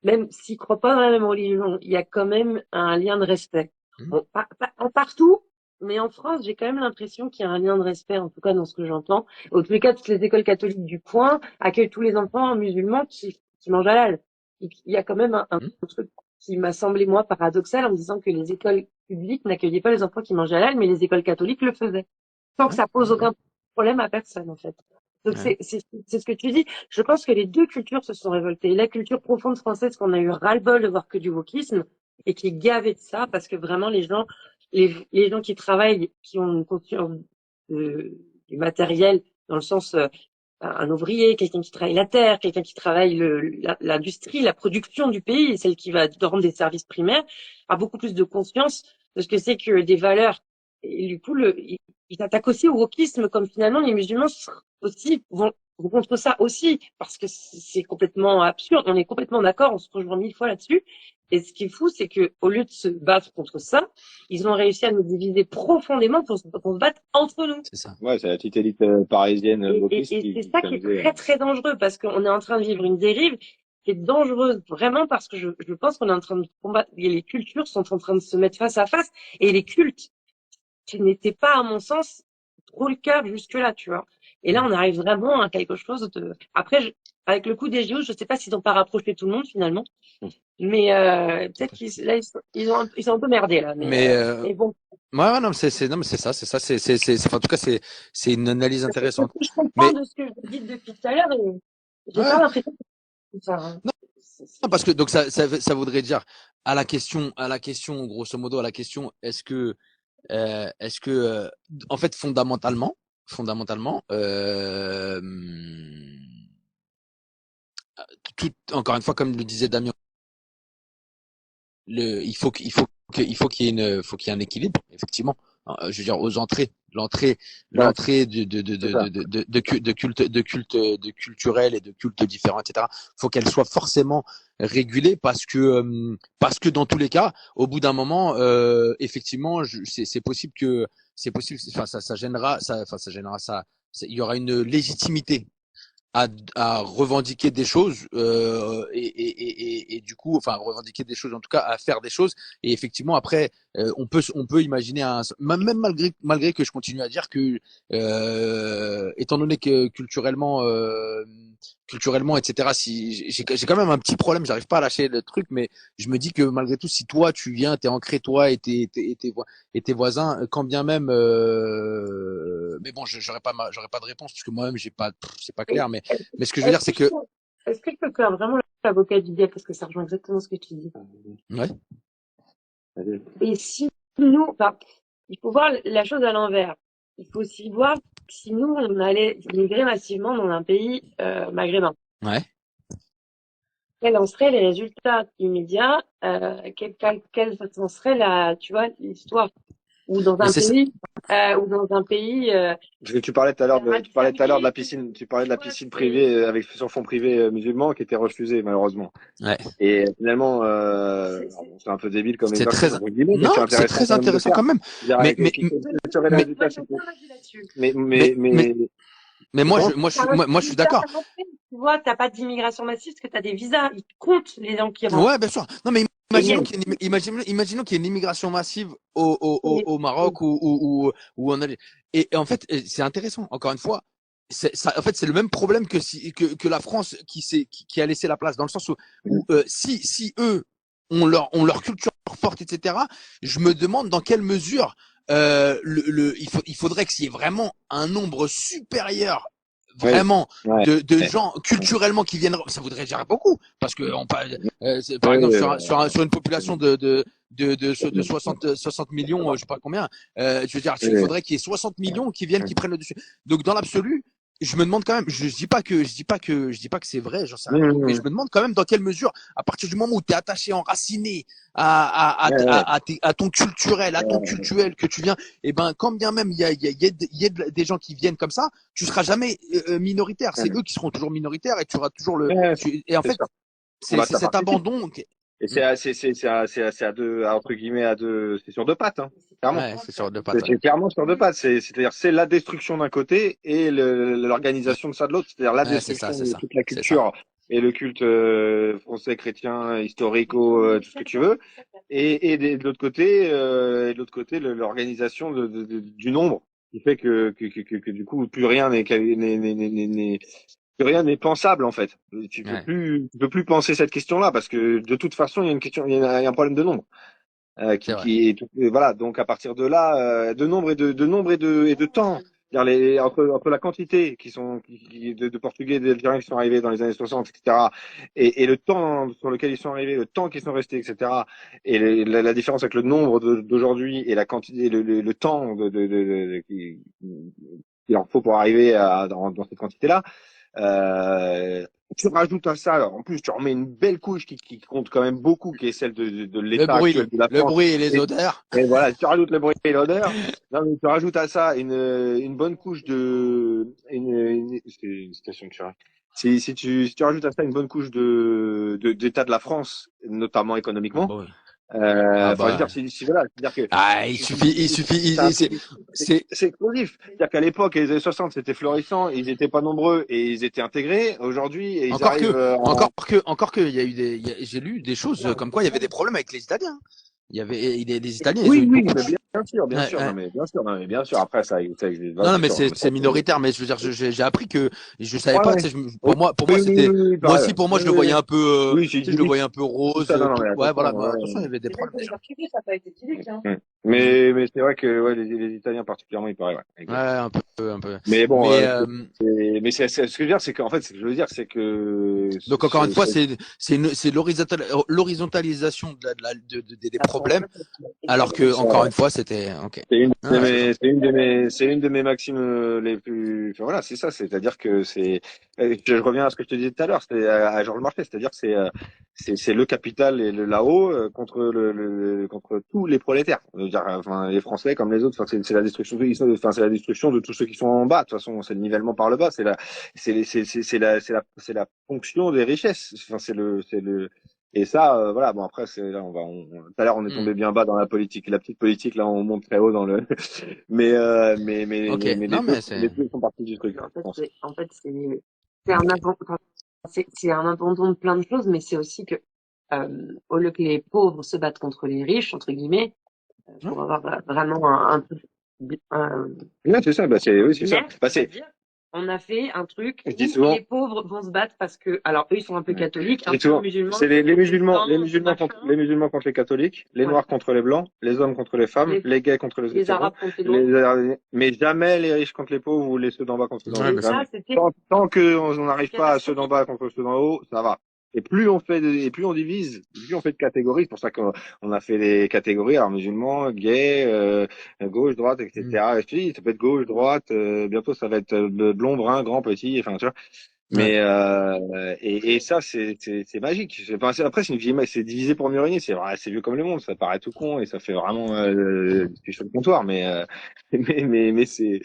Même s'il croit pas dans la même religion, il y a quand même un lien de respect. Bon, pas partout, mais en France, j'ai quand même l'impression qu'il y a un lien de respect, en tout cas dans ce que j'entends. Au tous les cas, toutes les écoles catholiques du coin accueillent tous les enfants musulmans qui mangent halal. Il y a quand même un truc qui m'a semblé, moi, paradoxal en me disant que les écoles publiques n'accueillaient pas les enfants qui mangent halal, mais les écoles catholiques le faisaient. Sans que ça pose aucun problème à personne, en fait. Donc c'est ce que tu dis. Je pense que les deux cultures se sont révoltées. La culture profonde française qu'on a eu ras-le-bol de voir que du wokisme et qui est gavée de ça parce que vraiment les gens qui travaillent, qui ont une conscience du matériel dans le sens un ouvrier, quelqu'un qui travaille la terre, quelqu'un qui travaille l'industrie, la production du pays, celle qui va rendre des services primaires, a beaucoup plus de conscience de ce que c'est que des valeurs. Et du coup, ils attaquent aussi au wokisme, comme finalement les musulmans aussi vont contre ça aussi, parce que c'est complètement absurde. On est complètement d'accord, on se rejoint 1000 fois là-dessus. Et ce qui est fou, c'est que au lieu de se battre contre ça, ils ont réussi à nous diviser profondément pour se battre entre nous. C'est ça. Ouais, c'est la petite élite parisienne. Et c'est ça qui est très très dangereux parce qu'on est en train de vivre une dérive qui est dangereuse vraiment parce que je pense qu'on est en train de combattre, et les cultures sont en train de se mettre face à face et les cultes qui n'étaient pas à mon sens trop le cas jusque-là, tu vois. Et là, on arrive vraiment à quelque chose de. Après, avec le coup des JO, je sais pas s'ils n'ont pas rapproché tout le monde finalement, mais peut-être ils sont un peu merdés là. Mais bon. Ouais, non, non, mais c'est ça, en tout cas, c'est une analyse intéressante. Je comprends de ce que je dis depuis tout à l'heure et j'ai pas l'impression que ça. Non, parce que donc ça voudrait dire à la question, grosso modo, à la question, est-ce que est-ce que, en fait, fondamentalement, encore une fois, comme le disait Damien, il faut qu'il y ait faut qu'il y ait un équilibre, effectivement. Je veux dire, aux entrées, l'entrée de culturel et de cultes différents, etc. Faut qu'elle soit forcément régulée parce que dans tous les cas, au bout d'un moment, effectivement, c'est possible que, enfin, ça gênera, il y aura une légitimité à revendiquer des choses et du coup, enfin revendiquer des choses, en tout cas à faire des choses. Et effectivement, après, on peut imaginer même malgré que je continue à dire que étant donné que culturellement, etc. Si j'ai quand même un petit problème, j'arrive pas à lâcher le truc, mais je me dis que malgré tout, si toi tu viens, t'es ancré toi et tes voisins, quand bien même, mais bon, j'aurais pas de réponse parce que moi-même c'est pas clair, mais ce que je veux dire, c'est que Est-ce que je peux faire vraiment l'avocat du diable parce que ça rejoint exactement ce que tu dis. ouais. Et si nous, enfin, il faut voir la chose à l'envers. Il faut aussi voir si nous, on allait migrer massivement dans un pays maghrébin. Ouais. Quels en seraient les résultats immédiats quelle en serait tu vois, l'histoire ou dans un pays Tu parlais tout à l'heure de la piscine, tu parlais de la piscine privée avec sur fond privé musulman qui était refusée malheureusement. Ouais. Et finalement, c'est un peu débile comme exemple. Non, c'est très intéressant quand même. Mais moi, je suis d'accord. Tu vois, t'as pas d'immigration massive parce que t'as des visas. Ils comptent les gens qui rentrent. Ouais, bien sûr. Non, mais imaginons qu'il y ait une immigration massive au Maroc ou en Algérie. Et en fait, c'est intéressant. Encore une fois, en fait, c'est le même problème que la France qui a laissé la place dans le sens où si eux ont leur culture forte, etc. Je me demande dans quelle mesure il faudrait qu'il y ait vraiment un nombre supérieur vraiment de gens culturellement qui viennent, ça voudrait dire beaucoup parce que par exemple sur une population de 60 millions, je sais pas combien, je veux dire il faudrait qu'il y ait 60 millions qui viennent, qui prennent le dessus. Donc dans l'absolu, je me demande quand même, je dis pas que c'est vrai, j'en sais rien, mais je me demande quand même dans quelle mesure, à partir du moment où tu es attaché, enraciné à ton culturel, à ton cultuel que tu viens, et ben quand bien même il y a des gens qui viennent comme ça, tu seras jamais minoritaire, c'est eux qui seront toujours minoritaires et tu auras toujours et en fait c'est cet abandon. Et c'est à deux, entre guillemets, c'est sur deux pattes, hein. Clairement. Ouais, c'est sur deux pattes. C'est clairement sur deux pattes. C'est-à-dire, c'est la destruction d'un côté et l'organisation de ça de l'autre. C'est-à-dire la destruction de toute la culture et le culte français, chrétien, historico, tout ce que tu veux. Et de l'autre côté, l'organisation du nombre qui fait que du coup, plus rien rien n'est pensable en fait. Tu peux plus penser cette question-là parce que de toute façon il y a une question, il y a un problème de nombre voilà. Donc à partir de là, de nombre et de temps, c'est-à-dire entre la quantité de Portugais, d'Algériens qui sont arrivés dans les années 60, etc. Et le temps sur lequel ils sont arrivés, le temps qu'ils sont restés, etc. Et la différence avec le nombre d'aujourd'hui et la quantité, le temps qu'il leur faut pour arriver dans cette quantité-là. Tu rajoutes à ça, en plus tu remets une belle couche qui compte quand même beaucoup, qui est celle de l'état actuel de la France. Le bruit et les odeurs. Et voilà, tu rajoutes le bruit et l'odeur. Non, mais tu rajoutes à ça une bonne couche c'est une citation que tu as. Si tu rajoutes à ça une bonne couche d'état de la France, notamment économiquement. Bon, oui. Voilà, c'est-à-dire que c'est explosif. C'est-à-dire qu'à l'époque, les années 60, c'était florissant, ils étaient pas nombreux et ils étaient intégrés. Aujourd'hui, ils encore que, j'ai lu des choses comme quoi il y avait des problèmes avec les Italiens. Il y avait des Italiens. Oui, bien sûr. Non, mais bien sûr. Après, ça non, mais c'est minoritaire. Mais je veux dire, j'ai appris que je savais pas. Pour moi, c'était. Moi aussi, pour moi, je le voyais un peu. Je le voyais un peu rose. Ouais, voilà. Attention, il y avait des problèmes. Ça n'a pas été Mais c'est vrai que ouais, les Italiens particulièrement, il paraît, ouais, Ouais, exact. un peu. Mais bon, Mais ce que je veux dire, c'est qu'en fait, ce que je veux dire, c'est que donc encore une fois, c'est l'horizontalisation des problèmes, alors que encore une fois, c'était ok. c'est une de Ah, je comprends. mes, c'est une de mes, c'est une de mes maximes les plus. Enfin, voilà, c'est ça. C'est-à-dire que je reviens à ce que je te disais tout à l'heure. C'était à Georges Marchais. C'est-à-dire que c'est le capital et le là-haut contre contre tous les prolétaires. Je veux dire, enfin, les Français comme les autres. Enfin, c'est la destruction. Enfin, c'est la destruction de tous ceux qui sont en bas. De toute façon, c'est le nivellement par le bas. C'est la ponction des richesses. Enfin, c'est le. Et ça, voilà. Bon, après, là, tout à l'heure, on est Hmm. tombé bien bas dans la politique. La petite politique, là, on monte très haut dans le. Ok. Mais Non, mais les c'est. deux sont partis du truc, En je fait, pense. c'est un abandon, enfin, c'est un abandon de plein de choses, mais c'est aussi que, au lieu que les pauvres se battent contre les riches, entre guillemets, Ouais. pour avoir vraiment un peu, un, Ouais, c'est ça. Bah, oui, c'est ça. business, Bah, on va dire. On a fait un truc je dis où souvent, les pauvres vont se battre parce que, alors eux, ils sont un peu ouais. catholiques, Je un dis peu souvent, musulmans, c'est donc c'est blanc, c'est machin. les musulmans contre les catholiques, les Ouais. noirs contre les blancs, les hommes contre les femmes, Les, les gays contre les les hétéros, Arabes contre les noirs. mais jamais les riches contre les pauvres ou les ceux d'en bas contre ceux d'en Ouais, haut. bien sûr. Ça, Jamais. c'était Tant que on n'arrive pas à ceux d'en catastrophique. bas contre ceux d'en haut, ça va. Et plus on divise, plus on fait de catégories. C'est pour ça qu'on a fait des catégories, alors musulmans, gays, gauche, droite, Hmm. etc. Et je te dis, ça peut être gauche, droite, bientôt ça va être blond, brun, grand, petit, enfin tu vois. Ouais. Mais et ça c'est magique. Enfin, après c'est une vieille, c'est divisé pour mieux régner. C'est vieux comme le monde. Ça paraît tout con et ça fait vraiment discussion de comptoir. Mais mais c'est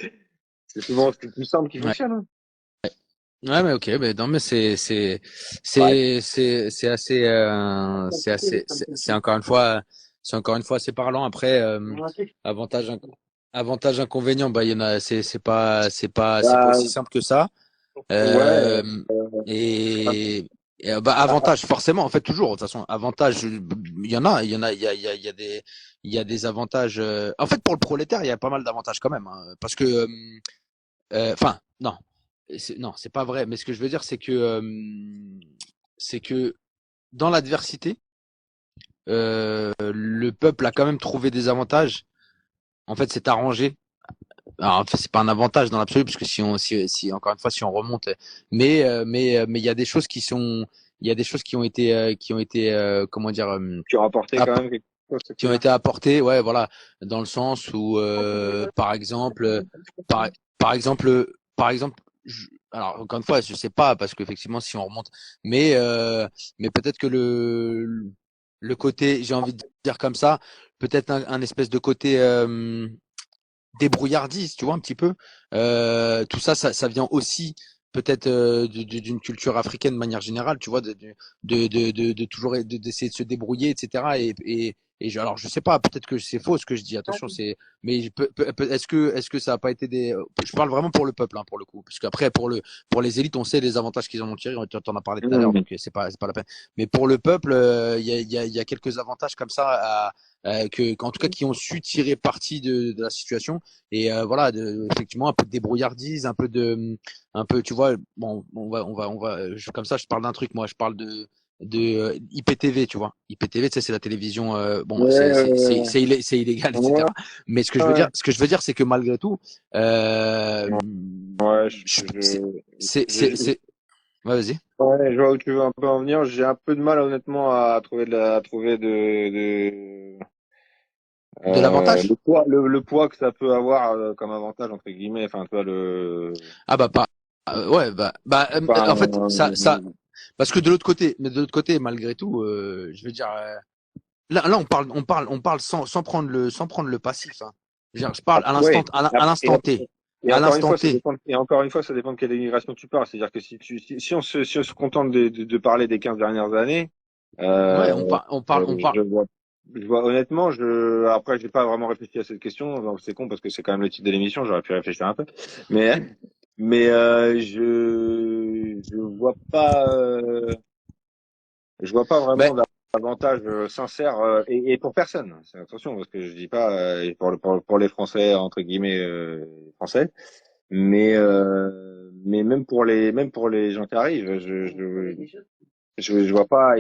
souvent ce qui est le plus simple qui Ouais. fonctionne. Hein. Ouais, mais ok, mais non, mais Ouais. c'est assez c'est encore une fois assez parlant. Après, avantage avantage inconvénient, bah il y en a, c'est pas aussi Bah, simple que ça. ouais. Euh, et, bah avantage forcément, en fait toujours. De toute façon, avantage, il y a des avantages. En fait, pour le prolétaire, il y a pas mal d'avantages quand même, hein, parce que enfin, non, non, c'est pas vrai. Mais ce que je veux dire, c'est que dans l'adversité, le peuple a quand même trouvé des avantages. En fait, c'est arrangé. Alors, en fait, c'est pas un avantage dans l'absolu, parce que si encore une fois, si on remonte, mais il y a des choses qui sont, il y a des choses qui ont été, comment dire, Tu as rapporté quand même quelque chose, ce qui ont truc-là. été apportées, ouais, voilà, dans le sens où, par exemple, par, par exemple, alors encore une fois, je sais pas parce qu'effectivement, si on remonte, mais mais peut-être que le côté, j'ai envie de dire comme ça, peut-être un espèce de côté débrouillardise, tu vois, un petit peu. Tout ça, ça vient aussi peut-être d'une culture africaine de manière générale, tu vois, de toujours d'essayer de se débrouiller, etc. Alors je sais pas, peut-être que c'est faux ce que je dis. Attention, mais est-ce que ça a pas été des, je parle vraiment pour le peuple, hein, pour le coup, parce qu'après pour les élites, on sait les avantages qu'ils en ont tirés. Tu en as parlé tout à l'heure, Mmh. donc c'est pas la peine. Mais pour le peuple, il y a quelques avantages comme ça en tout cas qui ont su tirer parti de la situation et voilà effectivement un peu de débrouillardise un peu tu vois bon comme ça je parle d'un truc moi je parle de IPTV tu vois IPTV tu sais c'est la télévision bon Ouais, c'est illégal ouais, etc mais ouais. ce que je veux dire c'est que malgré tout euh, Ouais, c'est ouais, vas-y ouais, je vois où tu veux un peu en venir. J'ai un peu de mal, honnêtement, à trouver à trouver de l'avantage le poids que ça peut avoir comme avantage entre guillemets. Enfin, toi, ah bah pas ouais en fait ça enfin, parce que de l'autre côté mais de l'autre côté malgré tout je veux dire là, on parle sans prendre le passif. Hein. Je parle ouais. à l'instant T. Et À encore une l'instant fois, ça T. dépend. Et encore une fois, ça dépend de quelle immigration tu parles. C'est-à-dire que si on se contente de parler des 15 dernières années, Ouais, euh, on parle. je vois honnêtement, après, j'ai pas vraiment réfléchi à cette question. Donc c'est con parce que c'est quand même le titre de l'émission. J'aurais pu réfléchir un peu, mais je vois pas. Je vois pas Ben, vraiment d'avantage sincère et pour personne. Attention parce que je dis pas pour les Français entre guillemets français, mais même pour les gens qui arrivent, je vois pas.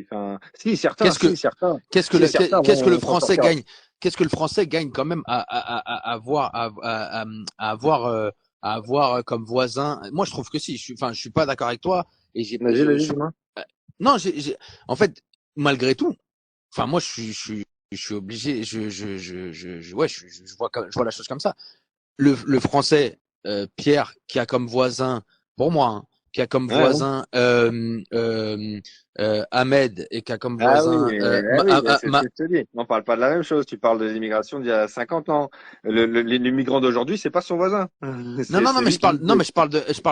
Enfin, si qu'est-ce que certains qu'est-ce que vont le s'en français sortir. gagne qu'est-ce que le Français gagne quand même à avoir comme voisin. Moi, je trouve que si. Je suis pas d'accord avec toi. Et Vas-y, dis-moi. non, en fait, malgré tout. Enfin, moi, je suis obligé. Ouais, je vois la chose comme ça. Le Français, Pierre, qui a comme voisin, pour moi, hein, qui a comme Ouais, ouais. voisin Ahmed et qui a comme voisin Mais c'est ce que je te dis. On parle pas de la même chose. Tu parles de l'immigration d'il y a 50 ans. L'immigrant d'aujourd'hui, c'est pas son voisin. non, C'est mais lui qui. je parle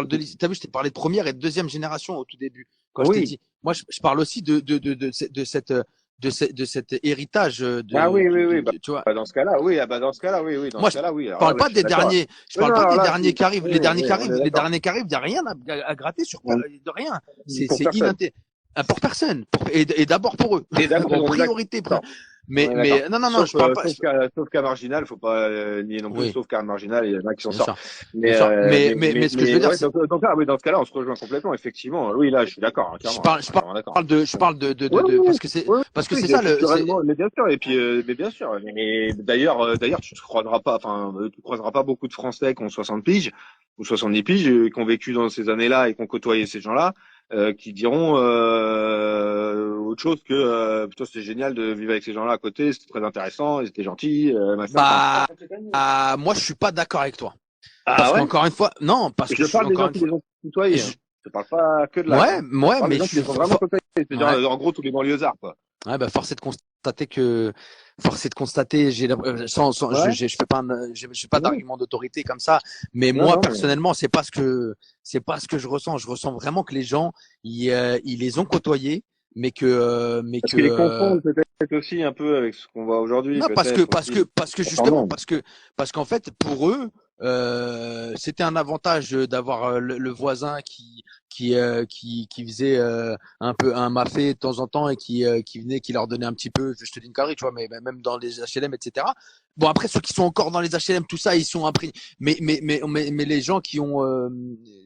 de, t'as vu, je t'ai parlé de première et de deuxième génération au tout début, quand je t'ai Oui. dit. Moi, je parle aussi de cet héritage Ah oui, oui, oui. tu vois. Dans ce cas-là, oui. Ah bah, dans ce cas-là, oui, oui. Dans Moi, ce cas-là, oui. Alors là, parle bah, pas je suis des d'accord. derniers, je Oui, parle non, pas alors des là, derniers qui arrivent, oui, oui, on est les d'accord. derniers qui arrivent, il y a rien à gratter sur On- de rien. Pour C'est personne. pour personne, et d'abord pour eux, Et d'accord, en on est priorité. d'accord. On est d'accord. Mais non, je parle pas. Sauf cas marginal, faut pas nier non plus, Oui, sauf cas marginal, il y en a qui s'en bien sortent. sûr, bien sûr. Mais ce que je veux dire, Ouais, c'est, oui, dans ce cas-là, on se rejoint complètement, effectivement. Oui, là, je suis d'accord, hein, clairement. je On est d'accord. parle Oui, oui, parce que oui, c'est ça le, culturellement, mais bien sûr, et puis, mais bien sûr. Mais d'ailleurs, tu tu croiseras pas beaucoup de Français qui ont 60 piges ou 70 piges, qui ont vécu dans ces années-là et qui ont côtoyé ces gens-là, qui diront autre chose que putain, c'était génial de vivre avec ces gens-là à côté, c'était très intéressant, ils étaient gentils, machin. Enfin, moi, je suis pas d'accord avec toi. ah Parce ouais? qu'encore une fois, non, parce que Je parle des encore gens une qui fois, les ont côtoyés. Hein. je, Je parle pas que de l'âge. Hein. Je parle des mais gens qui les ont vraiment côtoyés. C'est-à-dire, ouais. en gros, tous les banlieusards, quoi. Ouais, bah, force est de constater, Ouais. je fais pas, je fais pas Non, d'argument d'autorité comme ça, mais non, moi, non, mais personnellement, c'est pas ce que je ressens. Je ressens vraiment que les gens, ils les ont côtoyés, parce qu'ils les confondent peut-être aussi un peu avec ce qu'on voit aujourd'hui, non, peut-être aussi. Enfin, justement, non. parce qu'en fait, pour eux, c'était un avantage d'avoir le voisin qui faisait un peu un mafé de temps en temps et qui venait, qui leur donnait un petit peu, je te dis une connerie, tu vois, mais même dans les HLM, etc. Bon, après, ceux qui sont encore dans les HLM, tout ça, ils sont impris. Mais les gens qui ont,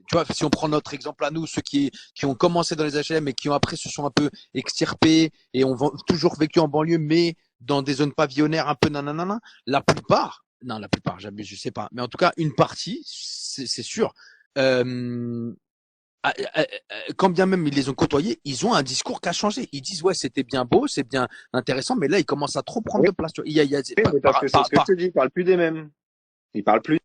tu vois, si on prend notre exemple à nous, ceux qui ont commencé dans les HLM et qui ont après se sont un peu extirpés et ont toujours vécu en banlieue, mais dans des zones pavillonnaires un peu nanana, la plupart, j'abuse, je sais pas, mais en tout cas, une partie, c'est sûr, euh, quand bien même ils les ont côtoyés, ils ont un discours qui a changé. Ils disent ouais, c'était bien beau, c'est bien intéressant, mais là, ils commencent à trop prendre Oui, de place. Il y a, oui, mais parce que c'est ce que je te dis, ils parlent plus des mêmes. Ils parlent plus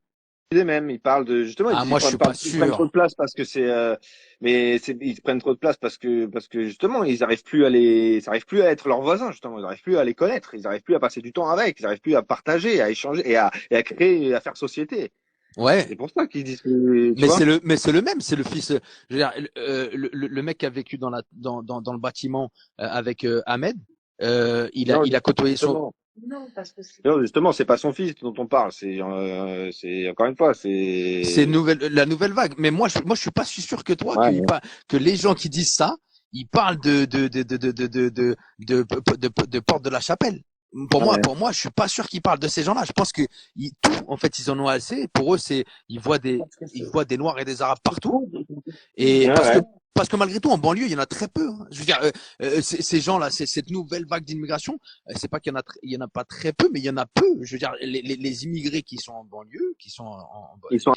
des mêmes. Ils parlent de justement, ah, moi, je suis pas ils prennent trop sûr. de place parce que ils prennent trop de place parce que justement, ils arrivent plus à être leurs voisins, justement. Ils arrivent plus à les connaître. Ils arrivent plus à passer du temps avec. Ils arrivent plus à partager, à échanger et à créer, à faire société. Ouais, C'est pour ça qu'ils disent que, tu vois. mais c'est le même, c'est le fils. Je veux dire, le mec qui a vécu dans le bâtiment avec Ahmed, Non, il a côtoyé son. justement. Non, parce que c'est Non, justement, c'est pas son fils dont on parle. C'est encore une fois, C'est c'est. la nouvelle vague. Mais moi, je suis pas si sûr que toi Ouais, ouais. que les gens qui disent ça, ils parlent de porte de la chapelle. Ouais. Pour moi, je suis pas sûr qu'ils parlent de ces gens-là. Je pense que tout, en fait, ils en ont assez. Pour eux, ils voient des Noirs et des Arabes partout. Et Ouais, ouais. parce que malgré tout, en banlieue, il y en a très peu. Hein. Je veux dire, ces gens-là, cette nouvelle vague d'immigration, c'est pas qu'il y en a, il y en a pas très peu, mais il y en a peu. Je veux dire, les immigrés qui sont en banlieue, qui sont Ils sont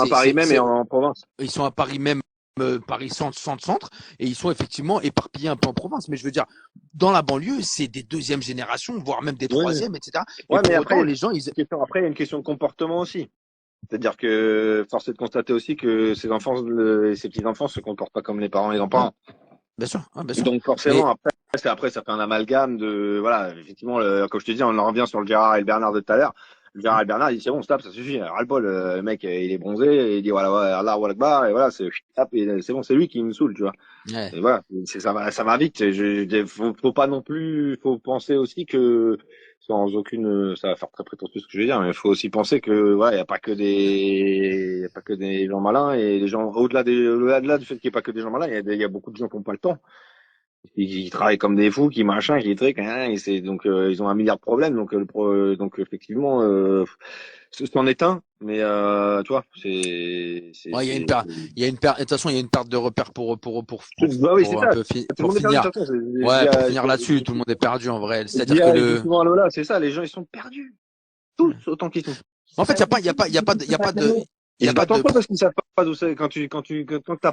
à Paris même et en province. ils sont à Paris même, Paris centre, et ils sont effectivement éparpillés un peu en province. Mais je veux dire, dans la banlieue, c'est des deuxième génération, voire même des Ouais. troisième, etc. Et Ouais, mais pour après, autant, les gens, ils, après, il y a une question de comportement aussi. C'est-à-dire que force est de constater aussi que ces enfants, ces petits-enfants se comportent pas comme les parents et les hum, parents. bien sûr, bien sûr. Donc Mais forcément, après, ça fait un amalgame de, voilà, effectivement, comme je te dis, on en revient sur le Gérard et le Bernard de tout à l'heure. Le Gérard et le Bernard, il dit, c'est bon, stop, ça suffit, ras-le-bol, le mec, il est bronzé, et il dit, voilà, voilà, Allah, voilà, Akbar, et voilà, hop, et c'est bon, c'est lui qui me saoule, tu vois. ouais. Et voilà, ça va vite. Faut pas non plus, faut penser aussi que, sans aucune, ça va faire très prétentieux ce que je vais dire, mais il faut aussi penser que, voilà, il y a pas que il y a pas que des gens malins et les gens, au-delà du fait qu'il n'y ait pas que des gens malins, il y a beaucoup de gens qui n'ont pas le temps. Ils travaillent comme des fous, qui machin, qui trucs, hein, et c'est donc ils ont un milliard de problèmes, donc donc effectivement, c'en est un, mais tu vois, Ouais, de toute façon, il y a une perte de repères bah oui, c'est pour un ça. peu Tout le pour monde est perdu de finir. toute façon. Ouais, pour finir là-dessus, tout le monde est perdu en vrai. C'est-à-dire que Je dis souvent à Lola, c'est ça, les gens ils sont perdus, tous autant qu'ils sont. en fait, il y a pas de, il Ils y a se pas battent de, entre eux parce qu'ils savent pas d'où c'est tant que t'as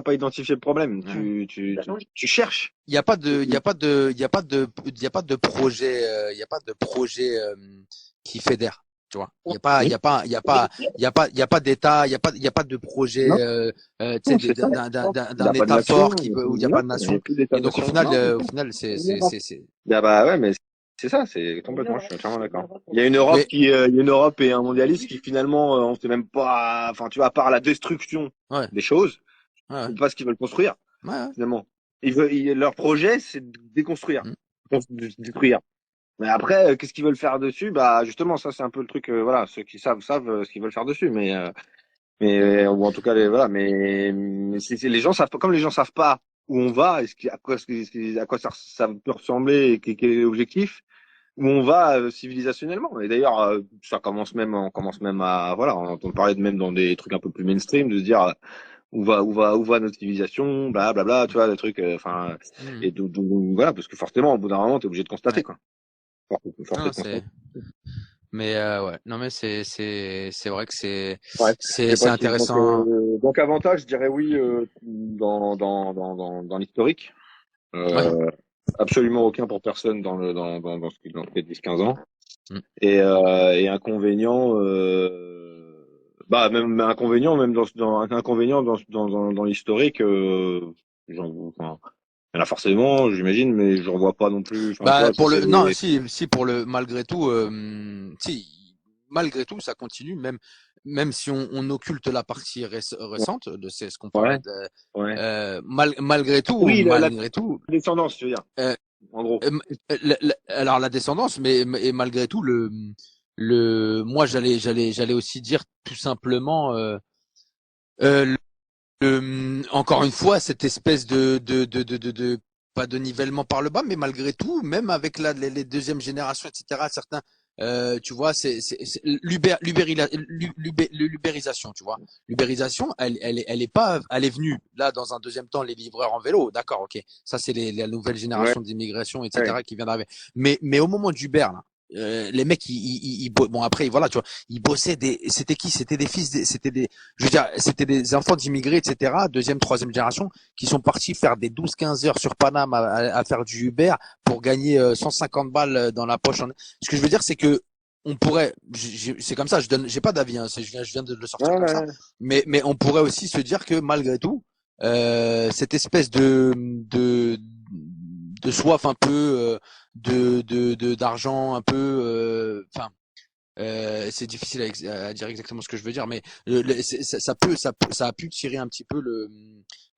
pas identifié le problème, tu cherches. il y a pas de, il y a pas de, il y a pas de, il y a pas de projet, il y a pas de projet qui fédère. Tu vois, il y a pas, il y a pas, il y a pas, il y a pas, il y a pas d'État, il y a pas de projet, Non, tu sais, c'est ça. Il n'y d'un a pas de État nation, fort qui veut, où il y a non, pas de il n'y nation. a plus d'état Et donc nation. au final, c'est. Bah ouais, mais c'est ça, c'est complètement, je suis entièrement d'accord. Il y a une Europe Mais il y a une Europe et un mondialisme qui finalement, on sait même pas, enfin, tu vois, à part la destruction ouais, des choses, ouais, on sait pas ce qu'ils veulent construire, ouais, ouais. finalement. Leur projet, c'est de déconstruire, Mm. de détruire. Mais après, qu'est-ce qu'ils veulent faire dessus? Bah, justement, ça, c'est un peu le truc, voilà, ceux qui savent ce qu'ils veulent faire dessus, ou en tout cas, voilà, mais les gens savent pas, comme les gens savent pas où on va, à quoi ça peut ressembler et quel est l'objectif, où on va civilisationnellement. Et d'ailleurs, on commence même à, voilà, on entend parler de même dans des trucs un peu plus mainstream, de se dire où va notre civilisation, bla bla bla, tu vois, des trucs, enfin, Mm. et voilà, parce que forcément, au bout d'un moment, t'es obligé de constater, Ouais. quoi. Non, Forcé de constater. mais ouais, non mais c'est vrai que Ouais, je sais c'est pas si intéressant. donc avantage, je dirais oui dans l'historique. Ouais. Euh, absolument aucun pour personne dans ce qui dans les 10-15 ans. Mm. Et inconvénient bah même inconvénient même dans l'historique enfin, il y en a forcément, j'imagine, mais j'en vois pas non plus. Enfin, tu Bah vois, pour c'est le non si pour le malgré tout si malgré tout ça continue même si on occulte la partie récente de ce qu'on parlait ouais, de ouais. Oui, la malgré tout descendance, je veux dire, euh, en gros. alors la descendance et malgré tout moi j'allais aussi dire tout simplement euh, encore une fois, cette espèce pas de nivellement par le bas, mais malgré tout, même avec les deuxièmes générations, etc., certains, tu vois, c'est l'ubérisation, tu vois. L'ubérisation, elle est pas, elle est venue, là, dans un deuxième temps, les livreurs en vélo, d'accord, ok. Ça, c'est la nouvelle Ouais, génération d'immigration, ouais. etc., qui vient d'arriver. Mais au moment d'Uber, là, les mecs, bon, après, voilà, tu vois, ils bossaient c'était qui? C'était des fils, je veux dire, c'était des enfants d'immigrés, etc., deuxième, troisième génération, qui sont partis faire des 12-15 heures sur Paname à faire du Uber pour gagner 150 balles dans la poche. Ce que je veux dire, c'est que on pourrait, c'est comme ça, j'ai pas d'avis, hein, je viens de le sortir Ouais, comme ça, ouais. mais on pourrait aussi se dire que malgré tout, cette espèce de soif un peu d'argent un peu, enfin c'est difficile à dire exactement ce que je veux dire, mais ça a pu tirer un petit peu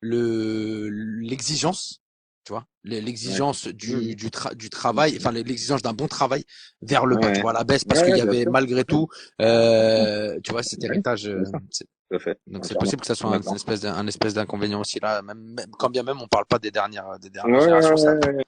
l'exigence, tu vois, Ouais. l'exigence Mhm. du travail, enfin l'exigence d'un bon travail vers le bas, tu Ouais, vois, à la baisse, parce qu'il ouais, y bien avait sûr. malgré Ouais, tout, tu vois, cet ouais, héritage. c'est ça, tout à fait, Donc c'est entièrement. possible que ça soit D'accord. un espèce d'inconvénient aussi là, quand bien même on parle pas des Ouais, dernières ouais, générations, ça ouais, ouais.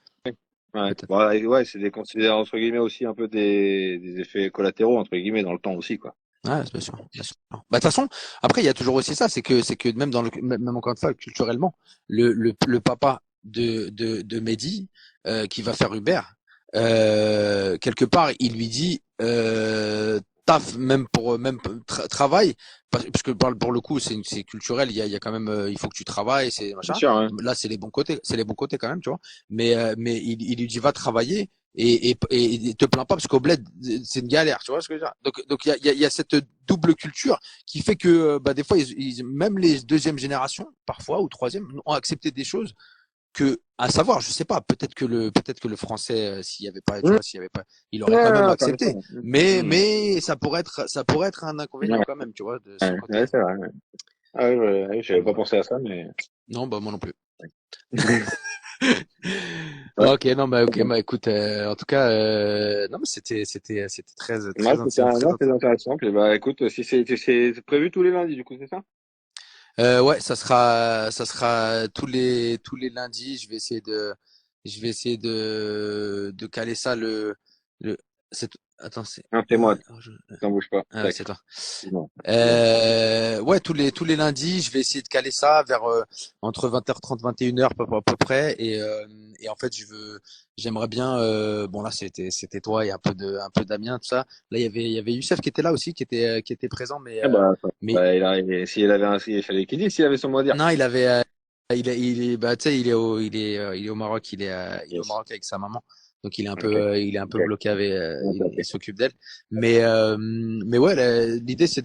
Ouais, peut-être. ouais, ouais, c'est des considérés entre guillemets aussi un peu des effets collatéraux entre guillemets dans le temps aussi, quoi. Ouais, bien sûr, bien sûr. Bah, de toute façon, après, il y a toujours aussi ça, c'est que même même encore une fois, culturellement, le papa de Mehdi, qui va faire Uber, quelque part, il lui dit, taf, même travail, parce que pour le coup, c'est culturel, il y a quand même, il faut que tu travailles, c'est Bien machin. sûr, hein. Là, c'est les bons côtés quand même, tu vois. Mais il lui dit, va travailler et te plains pas parce qu'au bled c'est une galère, tu vois ce que je veux dire. Donc il y a cette double culture qui fait que bah des fois même les deuxième génération parfois ou troisième ont accepté des choses que, à savoir, je sais pas, peut-être que le français s'il y avait pas, tu Mmh. vois, s'il y avait pas, il aurait quand Ouais, même non, t'as accepté, raison. Mmh. mais ça pourrait être un inconvénient Ouais, quand même, tu vois, de ce ouais, côté. ouais, c'est vrai. Ouais. Ah oui, ouais, j'avais Donc pas voilà. pensé à ça, mais. Non, bah moi non plus. Ouais. Ok, non, bah, ok, bah, écoute, en tout cas, non, mais c'était Ouais, c'était non, c'est intéressant. Puis, bah, écoute, si c'est prévu tous les lundis, du coup, c'est ça? Ouais, ça sera tous les lundis. Je vais essayer de caler ça le, cette, Attends, c'est. Non, c'est moi. Alors, T'en bouge pas. Ah ouais, c'est toi. Non. Ouais, tous les lundis, je vais essayer de caler ça vers entre 20h30 21h à peu près et en fait, j'aimerais bien bon là c'était toi et un peu Damien tout ça. Là, il y avait Youssef qui était là aussi qui était présent Ah bah, mais s'il avait il fallait qu'il dise s'il avait son mot à dire. non, il est bah tu sais, il est au Maroc, il est au Yes. Maroc avec sa maman. Donc Ok. il est un peu Ok. bloqué avec Ok, il ok. s'occupe d'elle. Mais ouais, l'idée c'est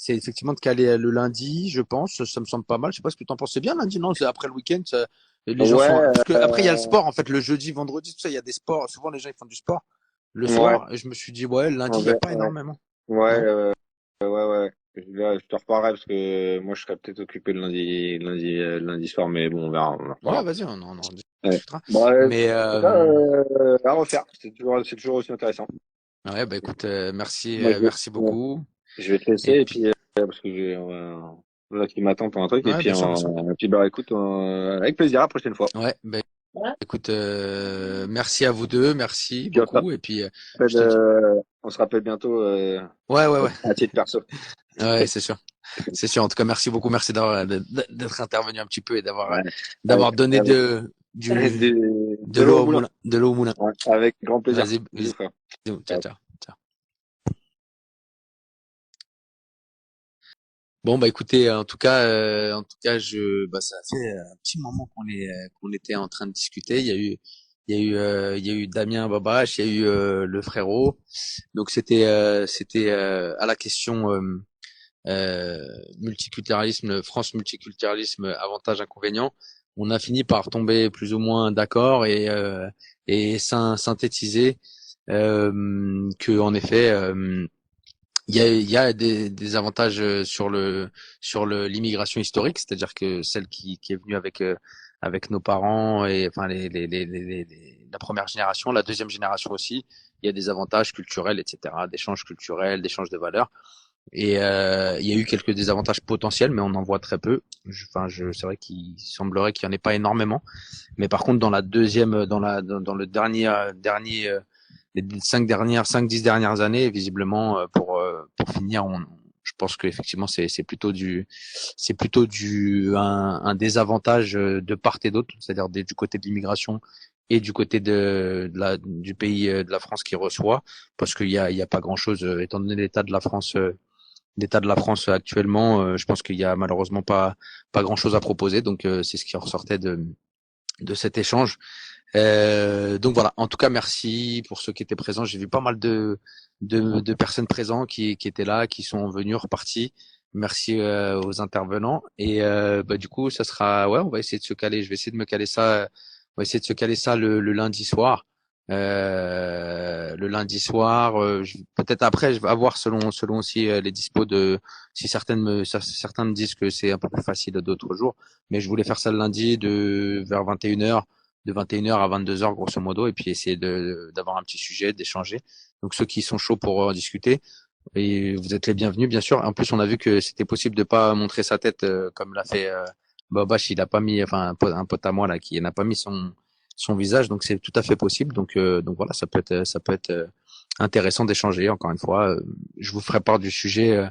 effectivement de caler le lundi, je pense, ça me semble pas mal. Je sais pas ce que tu en penses. C'est bien lundi, non? C'est après le week-end, les gens sont Ouais, parce que après il y a le euh, sport en fait le jeudi, vendredi, tout ça, il y a des sports. Souvent les gens ils font du sport le ouais, soir et je me suis dit ouais, le lundi, on il y a verra, pas ouais, énormément. ouais, Non? ouais. Je te reparlerai parce que moi je serais peut-être occupé lundi soir, mais bon, on en Ouais, reparlera. vas-y, on en Ouais. discutera. Bon, Mais en tout cas, à refaire. C'est toujours aussi intéressant. ouais, bah écoute, merci, Moi, merci beaucoup. je vais te laisser Et et puis, puis parce que là qui m'attend pour un truc et ouais, puis bien sûr, bien sûr. bah écoute, avec plaisir, à la prochaine fois. Ouais, bah Voilà. écoute, merci à vous deux, merci Puis beaucoup. Et puis, je te dis, on se rappelle bientôt ouais, ouais, ouais, à titre perso. ouais, c'est sûr, c'est sûr. En tout cas, merci beaucoup, merci d'être intervenu un petit peu et d'avoir, Ouais. d'avoir donné de De l'eau l'eau au au moulin. moulin, de l'eau au moulin. Ouais, avec grand plaisir. Vas-y, Bisous, frère. bisous, ciao, Ciao. ciao, ciao. Bon, bah écoutez, en tout cas, bah ça fait un petit moment qu'on était en train de discuter. Il y a eu Damien Babache, il y a eu le frérot. Donc c'était à la question multiculturalisme, France multiculturalisme, avantages inconvénients. On a fini par tomber plus ou moins d'accord et synthétiser que en effet il y a des avantages sur l'immigration historique, c'est-à-dire que celle qui est venue avec nos parents et enfin la première génération, la deuxième génération aussi, il y a des avantages culturels, etc., d'échanges culturels, d'échanges de valeurs. Et il y a eu quelques désavantages potentiels, mais on en voit très peu. C'est vrai qu'il semblerait qu'il n'y en ait pas énormément. Mais par contre, dans la deuxième, dans le dernier les 5-10 dernières années, visiblement, pour finir, je pense qu'effectivement, c'est plutôt un désavantage de part et d'autre, c'est-à-dire du côté de l'immigration et du côté du pays de la France qui reçoit, parce qu'il y a pas grand-chose, étant donné l'état de la France actuellement, je pense qu'il y a malheureusement pas grand-chose à proposer, donc c'est ce qui ressortait de cet échange. Donc voilà. En tout cas, merci pour ceux qui étaient présents. J'ai vu pas mal de personnes présentes qui étaient là, qui sont venues, reparties. Merci aux intervenants. Et bah du coup, ça sera ouais, on va essayer de se caler. Je vais essayer de me caler ça. On va essayer de se caler ça le lundi soir. Le lundi soir, peut-être après, je vais avoir selon aussi les dispos de si certains me disent que c'est un peu plus facile d'autres jours. Mais je voulais faire ça le lundi vers 21h de 21h à 22h grosso modo et puis essayer d'avoir un petit sujet, d'échanger. Donc ceux qui sont chauds pour en discuter, et vous êtes les bienvenus bien sûr. En plus on a vu que c'était possible de pas montrer sa tête comme l'a fait Babash, il a pas mis enfin un pote à moi là qui n'a pas mis son visage, donc c'est tout à fait possible. Donc voilà, ça peut être intéressant d'échanger encore une fois. Je vous ferai part du sujet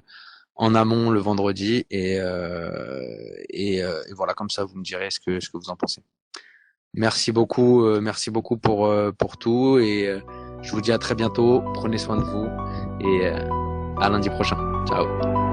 en amont le vendredi et voilà, comme ça vous me direz ce que vous en pensez. Merci beaucoup pour tout et je vous dis à très bientôt. Prenez soin de vous et à lundi prochain. Ciao.